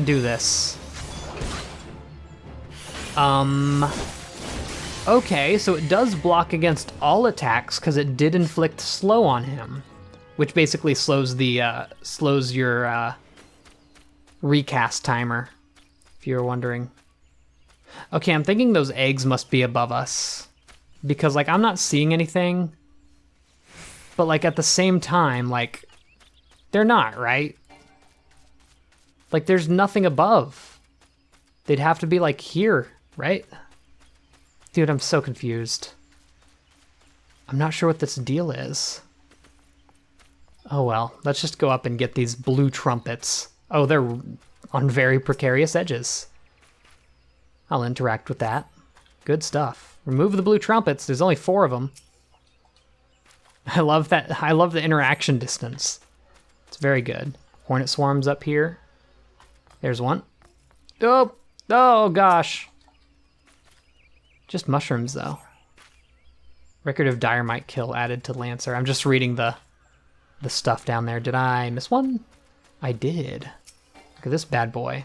do this. Okay, so it does block against all attacks because it did inflict slow on him, which basically slows your recast timer, if you were wondering. Okay, I'm thinking those eggs must be above us because, like, I'm not seeing anything, but, like, at the same time, like, they're not, right? Like, there's nothing above. They'd have to be, like, here, right? Dude, I'm so confused. I'm not sure what this deal is. Oh, well, let's just go up and get these blue trumpets. Oh, they're on very precarious edges. I'll interact with that. Good stuff. Remove the blue trumpets. There's only 4 of them. I love that. I love the interaction distance. It's very good. Hornet swarms up here. There's one. Oh, oh gosh. Just mushrooms though. Record of dynamite kill added to Lancer. I'm just reading the stuff down there. Did I miss one? I did. Look at this bad boy.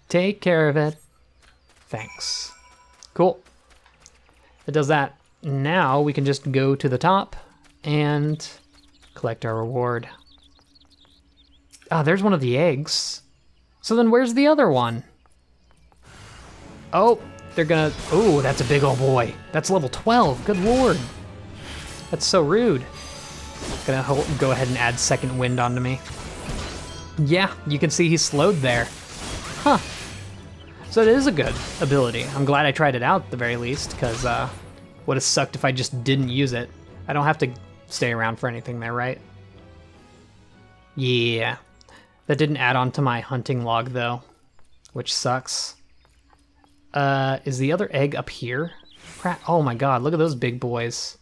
Take care of it. Thanks. Cool. It does that. Now we can just go to the top and collect our reward. Ah, there's one of the eggs. So then where's the other one? Oh, they're gonna... Oh, that's a big old boy. That's level 12. Good lord. That's so rude. Gonna go ahead and add second wind onto me. Yeah, you can see he's slowed there. Huh. So it is a good ability. I'm glad I tried it out at the very least, because would have sucked if I just didn't use it. I don't have to stay around for anything there, right? Yeah. That didn't add on to my hunting log, though, which sucks. Is the other egg up here? Oh my god, look at those big boys.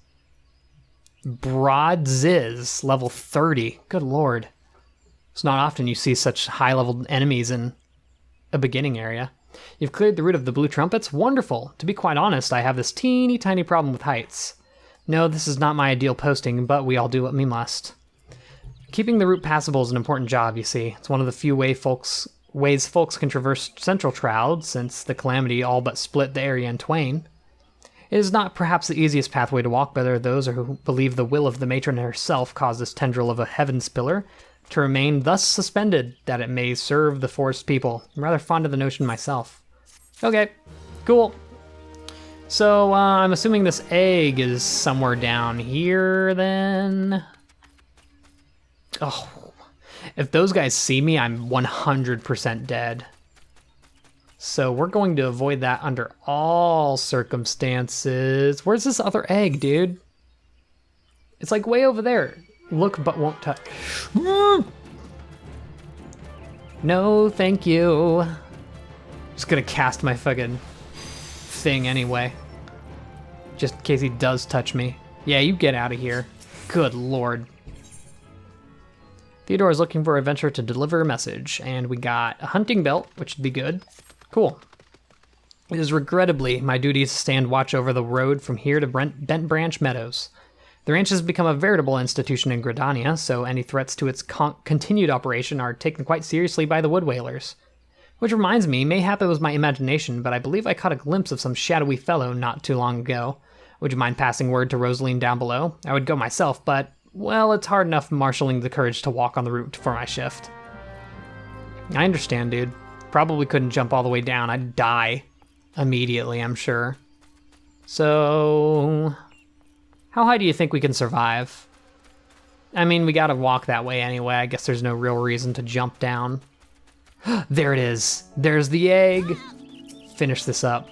Broad Ziz, level 30. Good lord. It's not often you see such high-level enemies in a beginning area. You've cleared the root of the blue trumpets? Wonderful. To be quite honest, I have this teeny tiny problem with heights. No, this is not my ideal posting, but we all do what we must. Keeping the route passable is an important job, you see. It's one of the few ways folks can traverse Central Shroud, since the Calamity all but split the area in twain. It is not perhaps the easiest pathway to walk, but there are those who believe the will of the matron herself caused this tendril of a Heaven's Pillar to remain thus suspended, that it may serve the forest people. I'm rather fond of the notion myself. Okay, cool. So, I'm assuming this egg is somewhere down here, then? Oh, If those guys see me, I'm 100% dead. So we're going to avoid that under all circumstances. Where's this other egg, dude? It's like way over there. Look, but won't touch. No, thank you. Just gonna cast my fucking thing anyway. Just in case he does touch me. Yeah, you get out of here. Good lord. Theodore is looking for an adventurer to deliver a message, and we got a hunting belt, which would be good. Cool. It is regrettably my duty to stand watch over the road from here to Bent Branch Meadows. The ranch has become a veritable institution in Gridania, so any threats to its continued operation are taken quite seriously by the wood whalers. Which reminds me, mayhap it was my imagination, but I believe I caught a glimpse of some shadowy fellow not too long ago. Would you mind passing word to Rosaline down below? I would go myself, but, well, it's hard enough marshalling the courage to walk on the route for my shift. I understand, dude. Probably couldn't jump all the way down. I'd die immediately, I'm sure. So, how high do you think we can survive? I mean, we gotta walk that way anyway. I guess there's no real reason to jump down. There it is. There's the egg. Finish this up.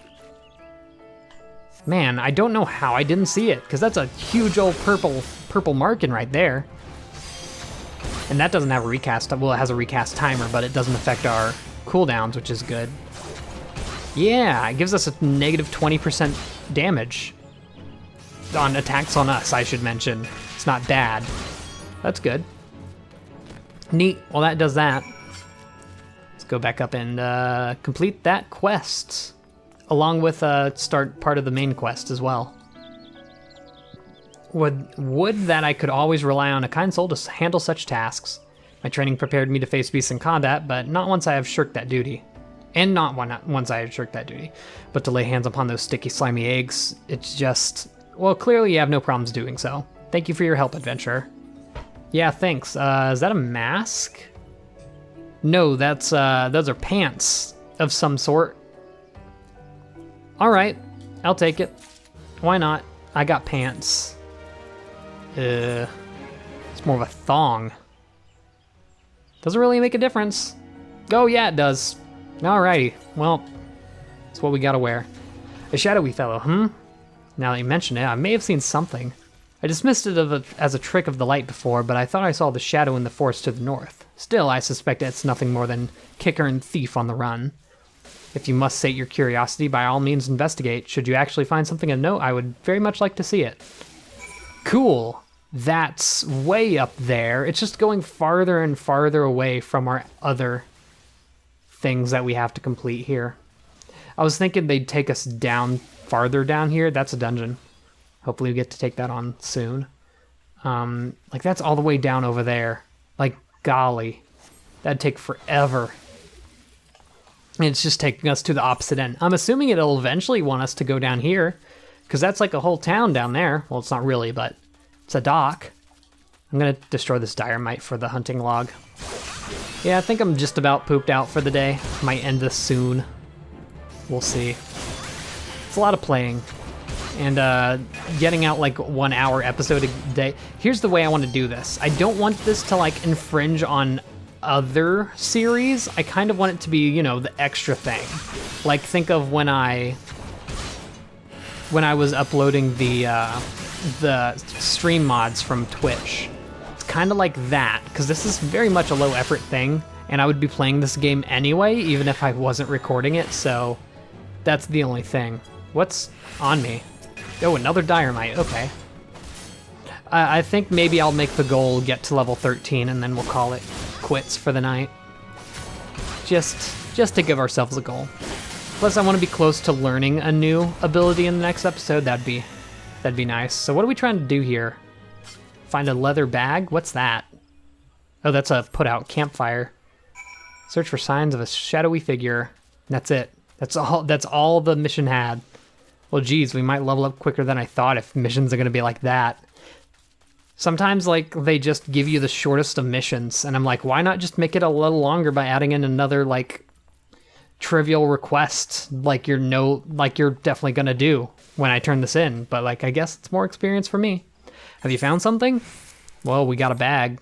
Man, I don't know how I didn't see it, because that's a huge old purple marking right there. And that doesn't have a recast. Well, it has a recast timer, but it doesn't affect our cooldowns, which is good. Yeah, it gives us a negative 20% damage on attacks on us, I should mention. It's not bad. That's good. Neat. Well, that does that. Let's go back up and complete that quest, along with start part of the main quest as well. Would that I could always rely on a kind soul to handle such tasks. My training prepared me to face beasts in combat, but not once I have shirked that duty. And not once I have shirked that duty. But to lay hands upon those sticky, slimy eggs, it's just... Well, clearly you have no problems doing so. Thank you for your help, adventurer. Yeah, thanks. Is that a mask? No, that's those are pants of some sort. All right, I'll take it. Why not? I got pants. It's more of a thong. Doesn't really make a difference. Oh yeah, it does. Alrighty, well, that's what we gotta wear. A shadowy fellow, Now that you mention it, I may have seen something. I dismissed it as a trick of the light before, but I thought I saw the shadow in the forest to the north. Still, I suspect it's nothing more than kicker and thief on the run. If you must sate your curiosity, by all means investigate. Should you actually find something of note, I would very much like to see it. Cool. That's way up there. It's just going farther and farther away from our other things that we have to complete here. I was thinking they'd take us down farther down here. That's a dungeon. Hopefully we get to take that on soon. Like that's all the way down over there. Like, golly. That'd take forever. And it's just taking us to the opposite end. I'm assuming it'll eventually want us to go down here, because that's like a whole town down there. Well, it's not really, but it's a dock. I'm gonna destroy this dynamite for the hunting log. Yeah, I think I'm just about pooped out for the day. Might end this soon. We'll see. It's a lot of playing. And getting out like 1 hour episode a day. Here's the way I want to do this. I don't want this to like infringe on other series. I kind of want it to be, you know, the extra thing. Like think of when I was uploading the stream mods from Twitch. It's kind of like that, because this is very much a low effort thing, and I would be playing this game anyway, even if I wasn't recording it, so that's the only thing. What's on me? Oh, another dynamite, okay. I think maybe I'll make the goal get to level 13 and then we'll call it quits for the night. Just to give ourselves a goal. Plus I want to be close to learning a new ability in the next episode. That'd be nice. So what are we trying to do here? Find a leather bag? What's that? Oh, that's a put out campfire. Search for signs of a shadowy figure. That's it. That's all the mission had. Well, geez, we might level up quicker than I thought if missions are going to be like that. Sometimes, like, they just give you the shortest of missions, and I'm like, why not just make it a little longer by adding in another, like, trivial request, like you're definitely going to do when I turn this in, but, like, I guess it's more experience for me. Have you found something? Well, we got a bag.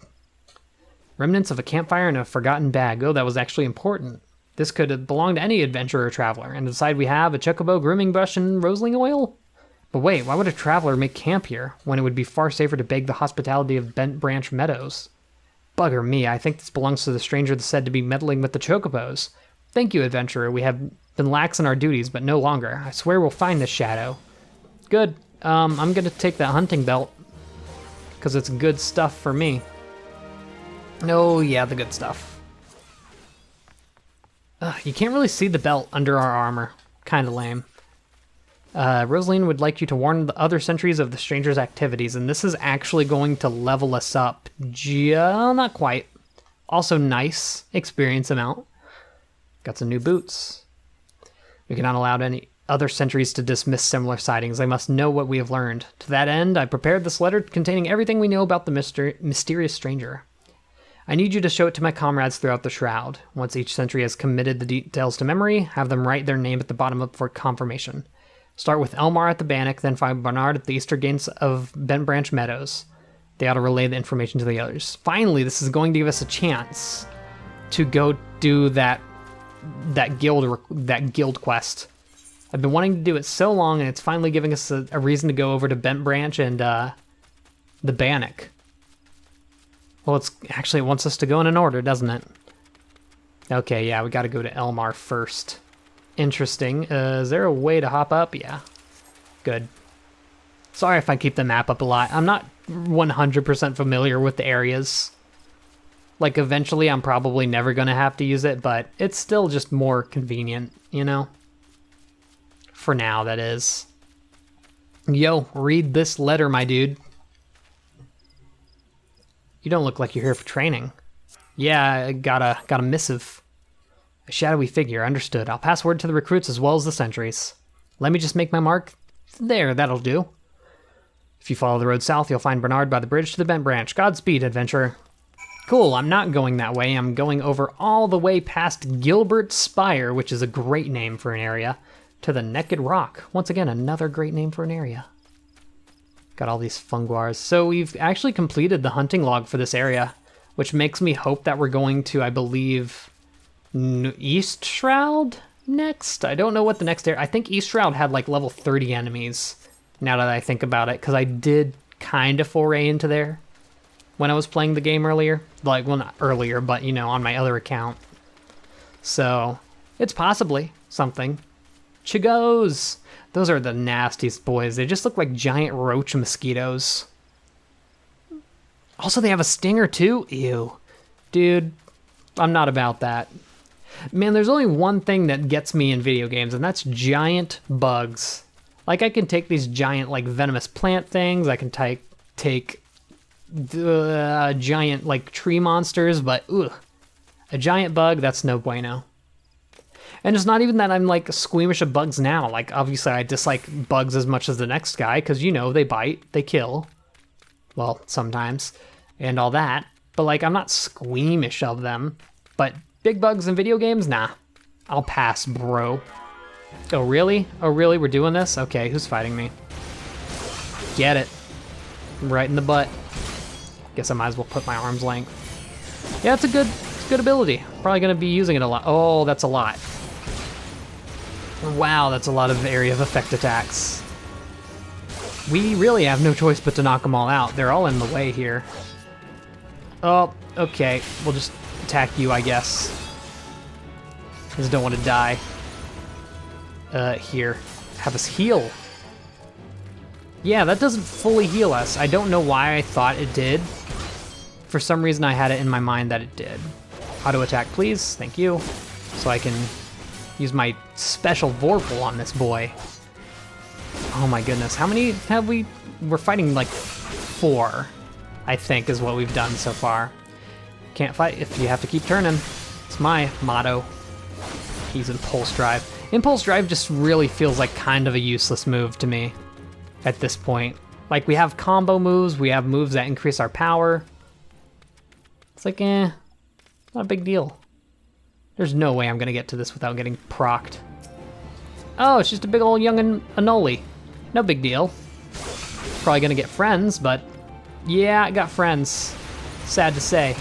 Remnants of a campfire and a forgotten bag. Oh, that was actually important. This could have belonged to any adventurer or traveler. And inside we have a chocobo, grooming brush, and roseling oil? But wait, why would a traveler make camp here when it would be far safer to beg the hospitality of Bent Branch Meadows? Bugger me, I think this belongs to the stranger that's said to be meddling with the chocobos. Thank you, adventurer. We have been lax in our duties, but no longer. I swear we'll find this shadow. Good. I'm gonna take that hunting belt, because it's good stuff for me. Oh yeah, the good stuff. You can't really see the belt under our armor. Kinda lame. Rosaline would like you to warn the other sentries of the stranger's activities, and this is actually going to level us up. Not quite. Also nice experience amount. Got some new boots. We cannot allow any other sentries to dismiss similar sightings. They must know what we have learned. To that end, I prepared this letter containing everything we know about the mysterious stranger. I need you to show it to my comrades throughout the Shroud. Once each sentry has committed the details to memory, have them write their name at the bottom for confirmation. Start with Elmar at the Bannock, then find Bernard at the eastern gates of Bent Branch Meadows. They ought to relay the information to the others. Finally, this is going to give us a chance to go do that guild quest. I've been wanting to do it so long, and it's finally giving us a reason to go over to Bent Branch and the Bannock. Well, it wants us to go in an order, doesn't it? Okay, yeah, we got to go to Elmar first. Interesting. Is there a way to hop up? Yeah. Good. Sorry if I keep the map up a lot. I'm not 100% familiar with the areas. Like, eventually I'm probably never going to have to use it, but it's still just more convenient, you know? For now, that is. Yo, read this letter, my dude. You don't look like you're here for training. Yeah, I got a missive. A shadowy figure, understood. I'll pass word to the recruits as well as the sentries. Let me just make my mark. There, that'll do. If you follow the road south, you'll find Bernard by the bridge to the Bent Branch. Godspeed, adventurer. Cool, I'm not going that way. I'm going over all the way past Gilbert Spire, which is a great name for an area, to the Naked Rock. Once again, another great name for an area. Got all these funguars. So we've actually completed the hunting log for this area, which makes me hope that we're going to, I believe, East Shroud next? I don't know what the next area... I think East Shroud had like level 30 enemies, now that I think about it, because I did kind of foray into there when I was playing the game earlier. Like, well, not earlier, but, you know, on my other account. So, it's possibly something. Chigos! Those are the nastiest boys. They just look like giant roach mosquitoes. Also, they have a stinger, too? Ew. Dude, I'm not about that. Man, there's only one thing that gets me in video games, and that's giant bugs. Like, I can take these giant, like, venomous plant things. I can take giant, like, tree monsters, but, ugh. A giant bug, that's no bueno. And it's not even that I'm, like, squeamish of bugs now. Like, obviously, I dislike bugs as much as the next guy, because, you know, they bite, they kill. Well, sometimes. And all that. But, like, I'm not squeamish of them. But big bugs in video games? Nah. I'll pass, bro. Oh, really? Oh, really? We're doing this? Okay, who's fighting me? Get it. Right in the butt. Guess I might as well put my arm's length. Yeah, it's a good ability. Probably going to be using it a lot. Oh, that's a lot. Wow, that's a lot of area of effect attacks. We really have no choice but to knock them all out. They're all in the way here. Oh, okay. We'll just attack you, I guess. Just don't want to die. Here. Have us heal. Yeah, that doesn't fully heal us. I don't know why I thought it did. For some reason, I had it in my mind that it did. Auto attack, please. Thank you. So I can use my special Vorpal on this boy. Oh my goodness. How many have we? We're fighting like 4, I think, is what we've done so far. Can't fight if you have to keep turning. It's my motto. He's Impulse Drive. Impulse Drive just really feels like kind of a useless move to me at this point. Like, we have combo moves, we have moves that increase our power. It's like, not a big deal. There's no way I'm gonna get to this without getting procced. Oh, it's just a big old young Anoli. No big deal. Probably gonna get friends, but yeah, I got friends. Sad to say.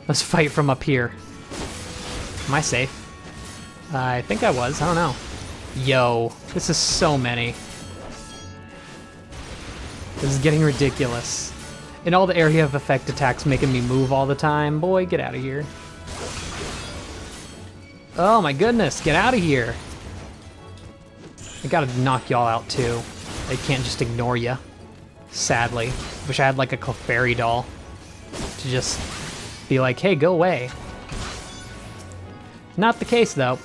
Let's fight from up here. Am I safe? I think I was. I don't know. Yo, this is so many. This is getting ridiculous. And all the area of effect attacks making me move all the time. Boy, get out of here. Oh my goodness, get out of here. I gotta knock y'all out too. They can't just ignore you. Sadly. Wish I had like a Clefairy doll to just be like, hey, go away. Not the case though.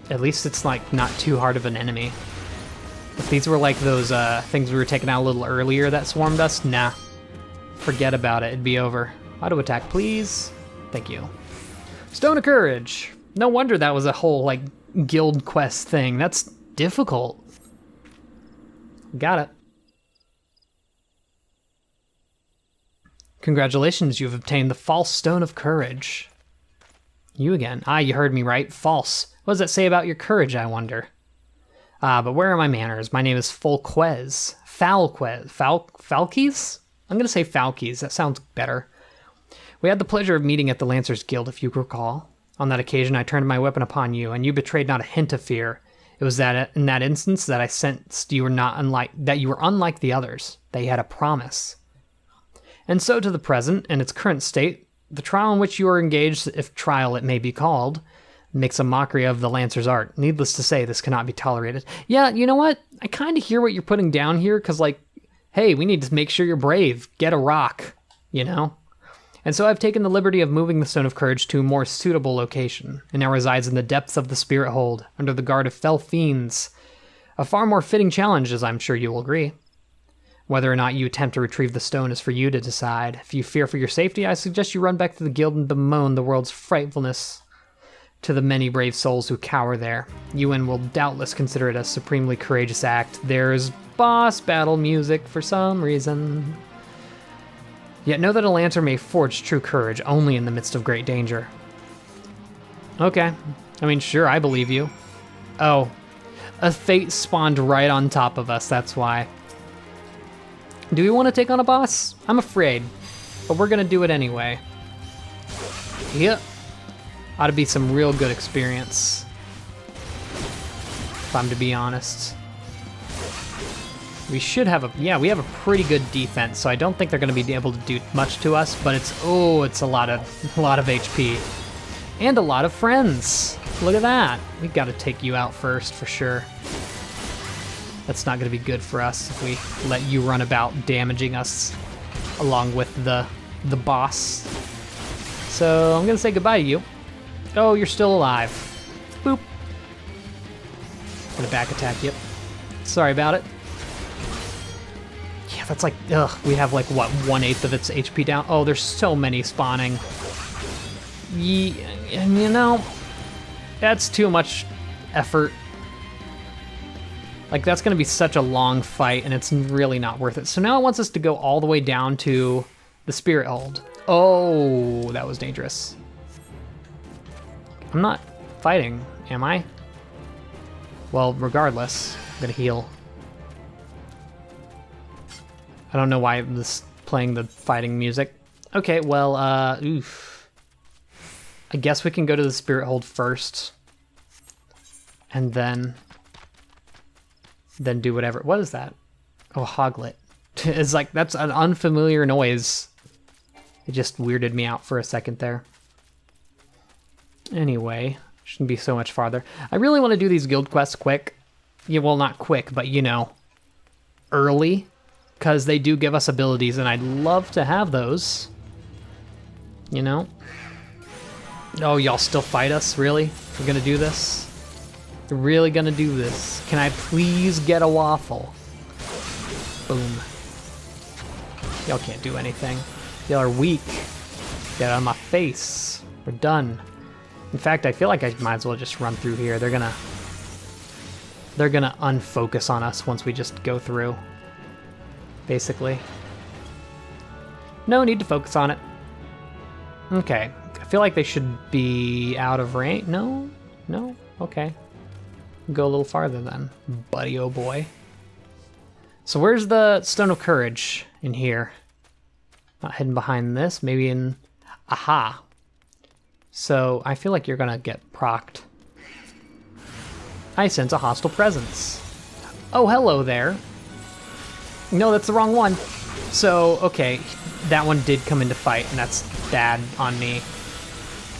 At least it's like not too hard of an enemy. If these were like those things we were taking out a little earlier that swarmed us, nah. Forget about it, it'd be over. Auto attack, please. Thank you. Stone of Courage. No wonder that was a whole like guild quest thing. That's difficult. Got it. Congratulations, you've obtained the false Stone of Courage. You again. Ah, you heard me right. False. What does that say about your courage, I wonder? But where are my manners? My name is Folquez. Falques? I'm going to say Falques. That sounds better. We had the pleasure of meeting at the Lancers Guild, if you recall. On that occasion, I turned my weapon upon you, and you betrayed not a hint of fear. It was that in that instance that I sensed you were unlike the others. That you had a promise. And so to the present, in its current state, the trial in which you are engaged, if trial it may be called, makes a mockery of the Lancer's art. Needless to say, this cannot be tolerated. Yeah, you know what? I kind of hear what you're putting down here, because, like, hey, we need to make sure you're brave. Get a rock, you know? And so I've taken the liberty of moving the Stone of Courage to a more suitable location. It now resides in the depths of the Spirit Hold, under the guard of fell fiends. A far more fitting challenge, as I'm sure you will agree. Whether or not you attempt to retrieve the stone is for you to decide. If you fear for your safety, I suggest you run back to the guild and bemoan the world's frightfulness to the many brave souls who cower there. UN will doubtless consider it a supremely courageous act. There's boss battle music for some reason. Yet know that a Lancer may forge true courage only in the midst of great danger. Okay. I mean, sure, I believe you. Oh. A fate spawned right on top of us, that's why. Do we want to take on a boss? I'm afraid. But we're gonna do it anyway. Yep. Ought to be some real good experience. If I'm to be honest. We should have we have a pretty good defense, so I don't think they're gonna be able to do much to us, but it's a lot of HP. And a lot of friends. Look at that. We gotta take you out first for sure. That's not gonna be good for us if we let you run about damaging us along with the boss. So I'm gonna say goodbye to you. Oh, you're still alive. Boop. Gonna back attack you. Sorry about it. Yeah, that's like, we have like, what, 1/8 of its HP down? Oh, there's so many spawning. And you know, that's too much effort. Like, that's gonna be such a long fight, and it's really not worth it. So now it wants us to go all the way down to the Spirit Hold. Oh, that was dangerous. I'm not fighting, am I? Well, regardless, I'm gonna heal. I don't know why I'm just playing the fighting music. Okay, well, oof. I guess we can go to the Spirit Hold first. And then do whatever. What is that? Oh, Hoglet. It's like, that's an unfamiliar noise. It just weirded me out for a second there. Anyway, shouldn't be so much farther. I really want to do these guild quests quick. Yeah, well, not quick, but you know, early. Because they do give us abilities, and I'd love to have those. You know? Oh, y'all still fight us? Really? We're gonna do this? You're really gonna do this? Can I please get a waffle? Boom. Y'all can't do anything. Y'all are weak. Get out of my face. We're done. In fact, I feel like I might as well just run through here. They're gonna unfocus on us once we just go through. Basically. No need to focus on it. Okay. I feel like they should be out of range. No? No? Okay. Go a little farther then, buddy oh boy. So where's the Stone of Courage in here? Not hidden behind this, maybe in... Aha! So, I feel like you're gonna get procced. I sense a hostile presence. Oh, hello there. No, that's the wrong one. So, okay, that one did come into fight, and that's bad on me.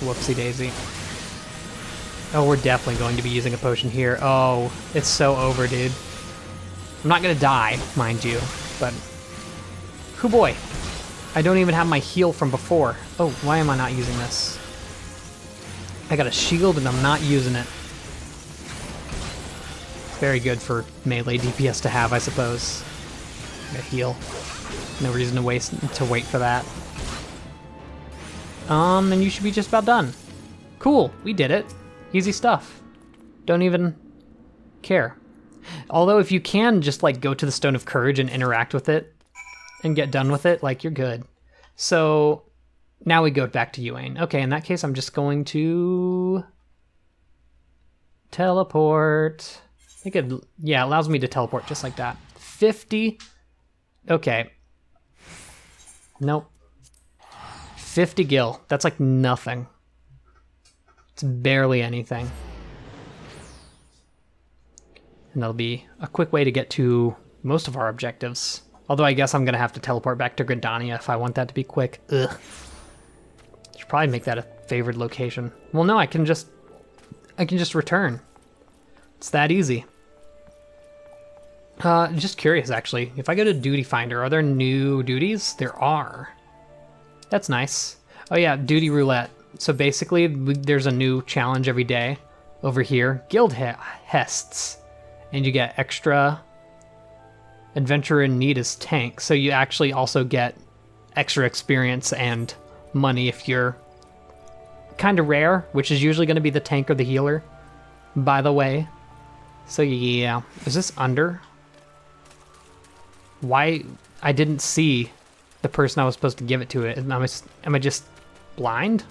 Whoopsie daisy. Oh, we're definitely going to be using a potion here. Oh, it's so over, dude. I'm not gonna die, mind you, but... Hoo boy. I don't even have my heal from before. Oh, why am I not using this? I got a shield and I'm not using it. Very good for melee DPS to have, I suppose. A heal. No reason to wait for that. And you should be just about done. Cool, we did it. Easy stuff. Don't even care. Although if you can just like go to the Stone of Courage and interact with it and get done with it, like you're good. So now we go back to Yuane. Okay, in that case, I'm just going to teleport. I think it, yeah, it allows me to teleport just like that. 50. Okay. Nope. 50 gil. That's like nothing. It's barely anything. And that'll be a quick way to get to most of our objectives. Although I guess I'm gonna have to teleport back to Gridania if I want that to be quick. Ugh. Should probably make that a favored location. Well, no, I can just return. It's that easy. Just curious, actually. If I go to Duty Finder, are there new duties? There are. That's nice. Oh yeah, Duty Roulette. So basically, there's a new challenge every day over here. Guild Hests. And you get extra Adventurer in Need as tank. So you actually also get extra experience and money if you're kind of rare, which is usually going to be the tank or the healer, by the way. So yeah. Is this under? Why? I didn't see the person I was supposed to give it to. Am I just blind?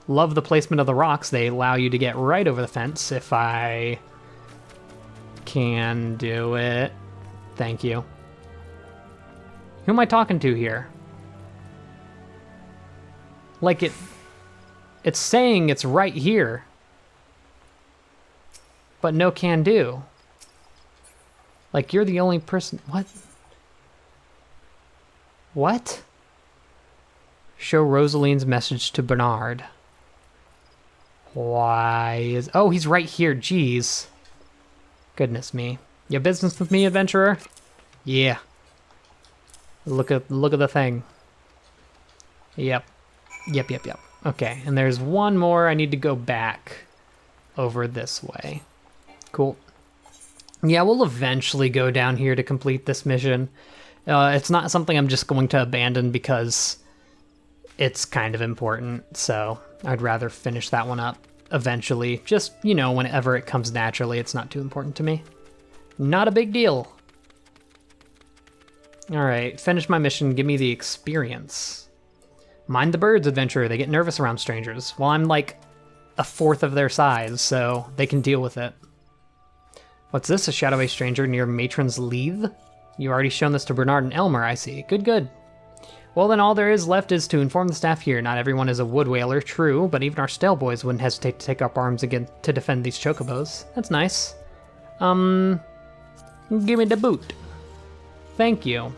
Love the placement of the rocks. They allow you to get right over the fence if I can do it. Thank you. Who am I talking to here? Like it's saying it's right here, but no can do. Like you're the only person. What? What? Show Rosaline's message to Bernard. Why is... Oh, he's right here. Jeez. Goodness me. You have business with me, adventurer? Yeah. Look at the thing. Yep. Yep. Okay, and there's one more. I need to go back over this way. Cool. Yeah, we'll eventually go down here to complete this mission. It's not something I'm just going to abandon because it's kind of important, so I'd rather finish that one up eventually. Just, you know, whenever it comes naturally, it's not too important to me. Not a big deal. Alright, finish my mission, give me the experience. Mind the birds, adventurer. They get nervous around strangers. Well, I'm like a fourth of their size, so they can deal with it. What's this? A shadowy stranger near Matron's Leave? You already shown this to Bernard and Elmer, I see. Good. Well, then all there is left is to inform the staff here. Not everyone is a wood whaler, true, but even our stale boys wouldn't hesitate to take up arms again to defend these chocobos. That's nice. Give me the boot. Thank you.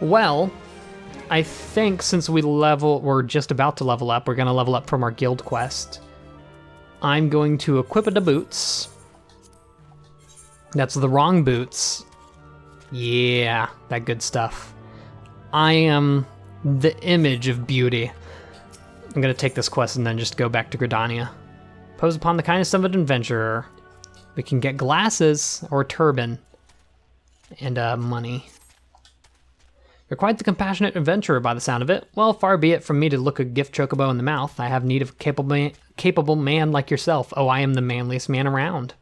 Well, I think since we're just about to level up, we're going to level up from our guild quest. I'm going to equip the boots. That's the wrong boots. Yeah, that good stuff. I am the image of beauty. I'm going to take this quest and then just go back to Gridania. Pose upon the kindness of an adventurer. We can get glasses or turban and money. You're quite the compassionate adventurer by the sound of it. Well, far be it from me to look a gift chocobo in the mouth. I have need of a capable man like yourself. Oh, I am the manliest man around.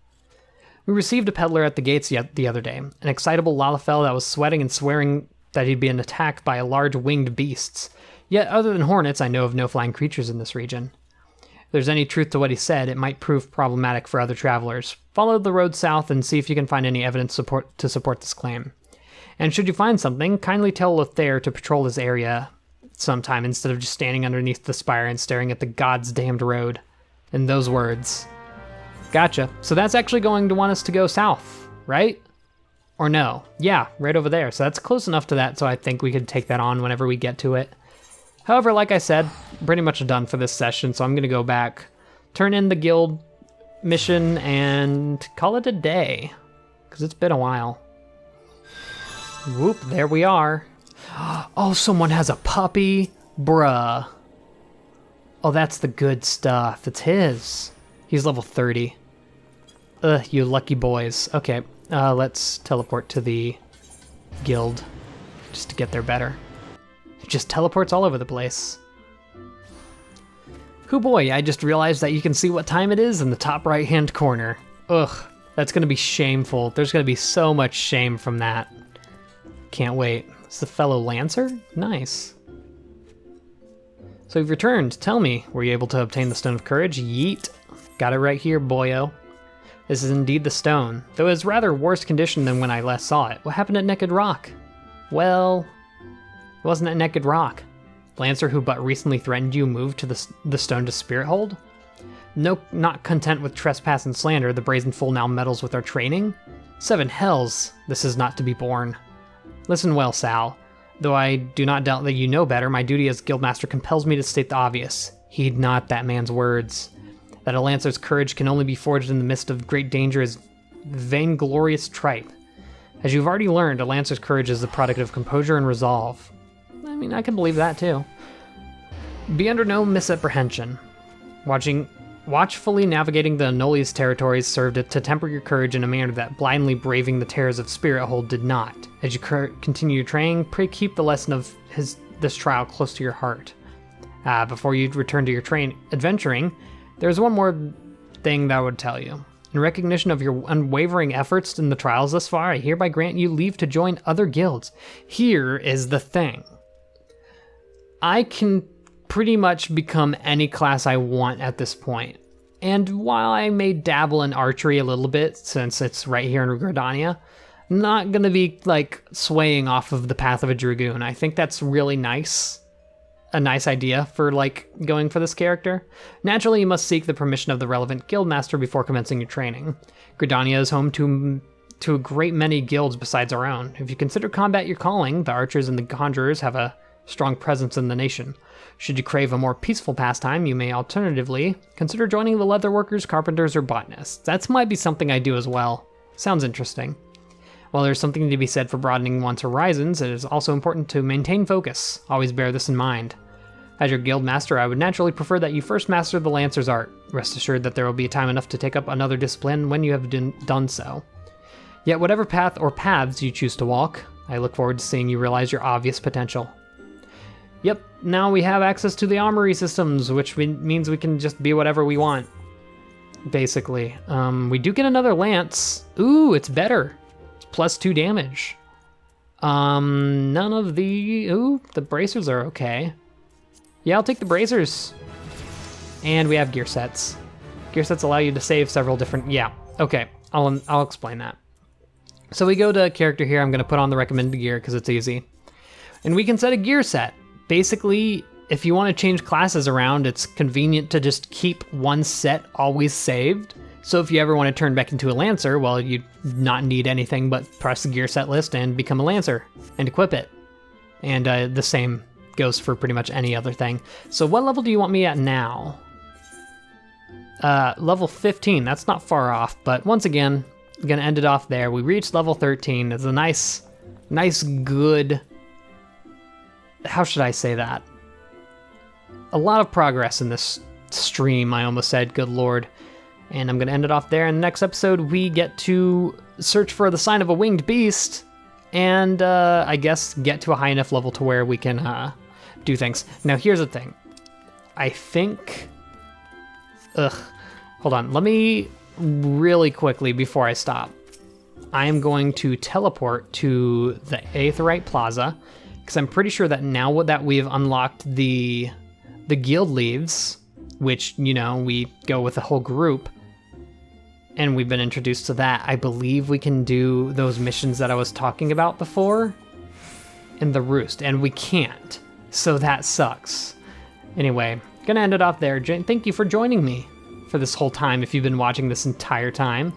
We received a peddler at the gates the other day. An excitable Lalafell that was sweating and swearing that he'd been attacked by large winged beasts. Yet, other than hornets, I know of no flying creatures in this region. If there's any truth to what he said, it might prove problematic for other travelers. Follow the road south and see if you can find any evidence to support this claim. And should you find something, kindly tell Lothair to patrol this area sometime instead of just standing underneath the spire and staring at the God's damned road. In those words. Gotcha. So that's actually going to want us to go south, right? Or no? Yeah, right over there. So that's close enough to that, so I think we could take that on whenever we get to it. However, like I said, pretty much done for this session, so I'm going to go back, turn in the guild mission, and call it a day, because it's been a while. Whoop, there we are. Oh, someone has a puppy? Bruh. Oh, that's the good stuff. It's his. He's level 30. Ugh, you lucky boys. Okay, let's teleport to the guild just to get there better. It just teleports all over the place. Hoo boy, I just realized that you can see what time it is in the top right-hand corner. Ugh, that's gonna be shameful. There's gonna be so much shame from that. Can't wait. It's the fellow Lancer? Nice. So you've returned. Tell me, were you able to obtain the Stone of Courage? Yeet. Got it right here, boyo. This is indeed the stone, though it's rather worse condition than when I last saw it. What happened at Naked Rock? Well, it wasn't at Naked Rock. Lancer, who but recently threatened you, moved to the stone to Spirit Hold? No, not content with trespass and slander, the brazen fool now meddles with our training? 7 hells, this is not to be borne. Listen well, Sal. Though I do not doubt that you know better, my duty as guildmaster compels me to state the obvious. Heed not that man's words. That a Lancer's courage can only be forged in the midst of great danger is vainglorious tripe. As you've already learned, a Lancer's courage is the product of composure and resolve. I mean, I can believe that too. Be under no misapprehension. Watchfully navigating the Anoli's territories served to temper your courage in a manner that blindly braving the terrors of Spirit Hold did not. As you continue your training, pray keep the lesson of this trial close to your heart. Before you return to your adventuring, there's one more thing that I would tell you. In recognition of your unwavering efforts in the trials thus far, I hereby grant you leave to join other guilds. Here is the thing. I can pretty much become any class I want at this point. And while I may dabble in archery a little bit, since it's right here in Gridania, I'm not gonna be like swaying off of the path of a dragoon. I think that's really nice. A nice idea for like going for this character. Naturally, you must seek the permission of the relevant guildmaster before commencing your training. Gridania is home to a great many guilds besides our own. If you consider combat your calling, the archers and the conjurers have a strong presence in the nation. Should you crave a more peaceful pastime, you may alternatively consider joining the leatherworkers, carpenters, or botanists. That might be something I do as well. Sounds interesting. While there's something to be said for broadening one's horizons, it is also important to maintain focus. Always bear this in mind. As your guild master, I would naturally prefer that you first master the Lancer's art. Rest assured that there will be time enough to take up another discipline when you have done so. Yet whatever path or paths you choose to walk, I look forward to seeing you realize your obvious potential. Yep, now we have access to the armory systems, which means we can just be whatever we want, basically. We do get another lance. Ooh, it's better. It's +2 damage. None of the... Ooh, the bracers are okay. Yeah, I'll take the bracers. And we have gear sets. Gear sets allow you to save several different... Yeah, okay, I'll explain that. So we go to character here. I'm going to put on the recommended gear because it's easy. And we can set a gear set. Basically, if you want to change classes around, it's convenient to just keep one set always saved. So if you ever want to turn back into a Lancer, well, you not need anything but press the gear set list and become a Lancer and equip it. And the same goes for pretty much any other thing. So what level do you want me at now? Level 15, that's not far off, but once again, I'm gonna end it off there. We reached level 13. It's a nice, good, how should I say that? A lot of progress in this stream, I almost said, good lord. And I'm gonna end it off there. In the next episode, we get to search for the sign of a winged beast, and I guess get to a high enough level to where we can do things. Now here's the thing. I think, hold on, let me really quickly before I stop. I am going to teleport to the Aetheryte Plaza, because I'm pretty sure that now that we've unlocked the guild leaves, which, you know, we go with the whole group, and we've been introduced to that, I believe we can do those missions that I was talking about before in the Roost, and we can't. So that sucks. Anyway, gonna end it off there. Thank you for joining me for this whole time if you've been watching this entire time.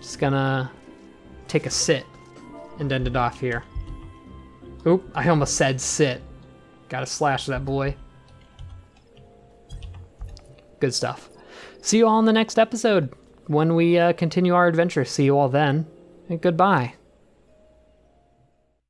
Just gonna take a sit and end it off here. Oop, I almost said sit. Gotta slash that boy. Good stuff. See you all in the next episode when we continue our adventure. See you all then, and goodbye.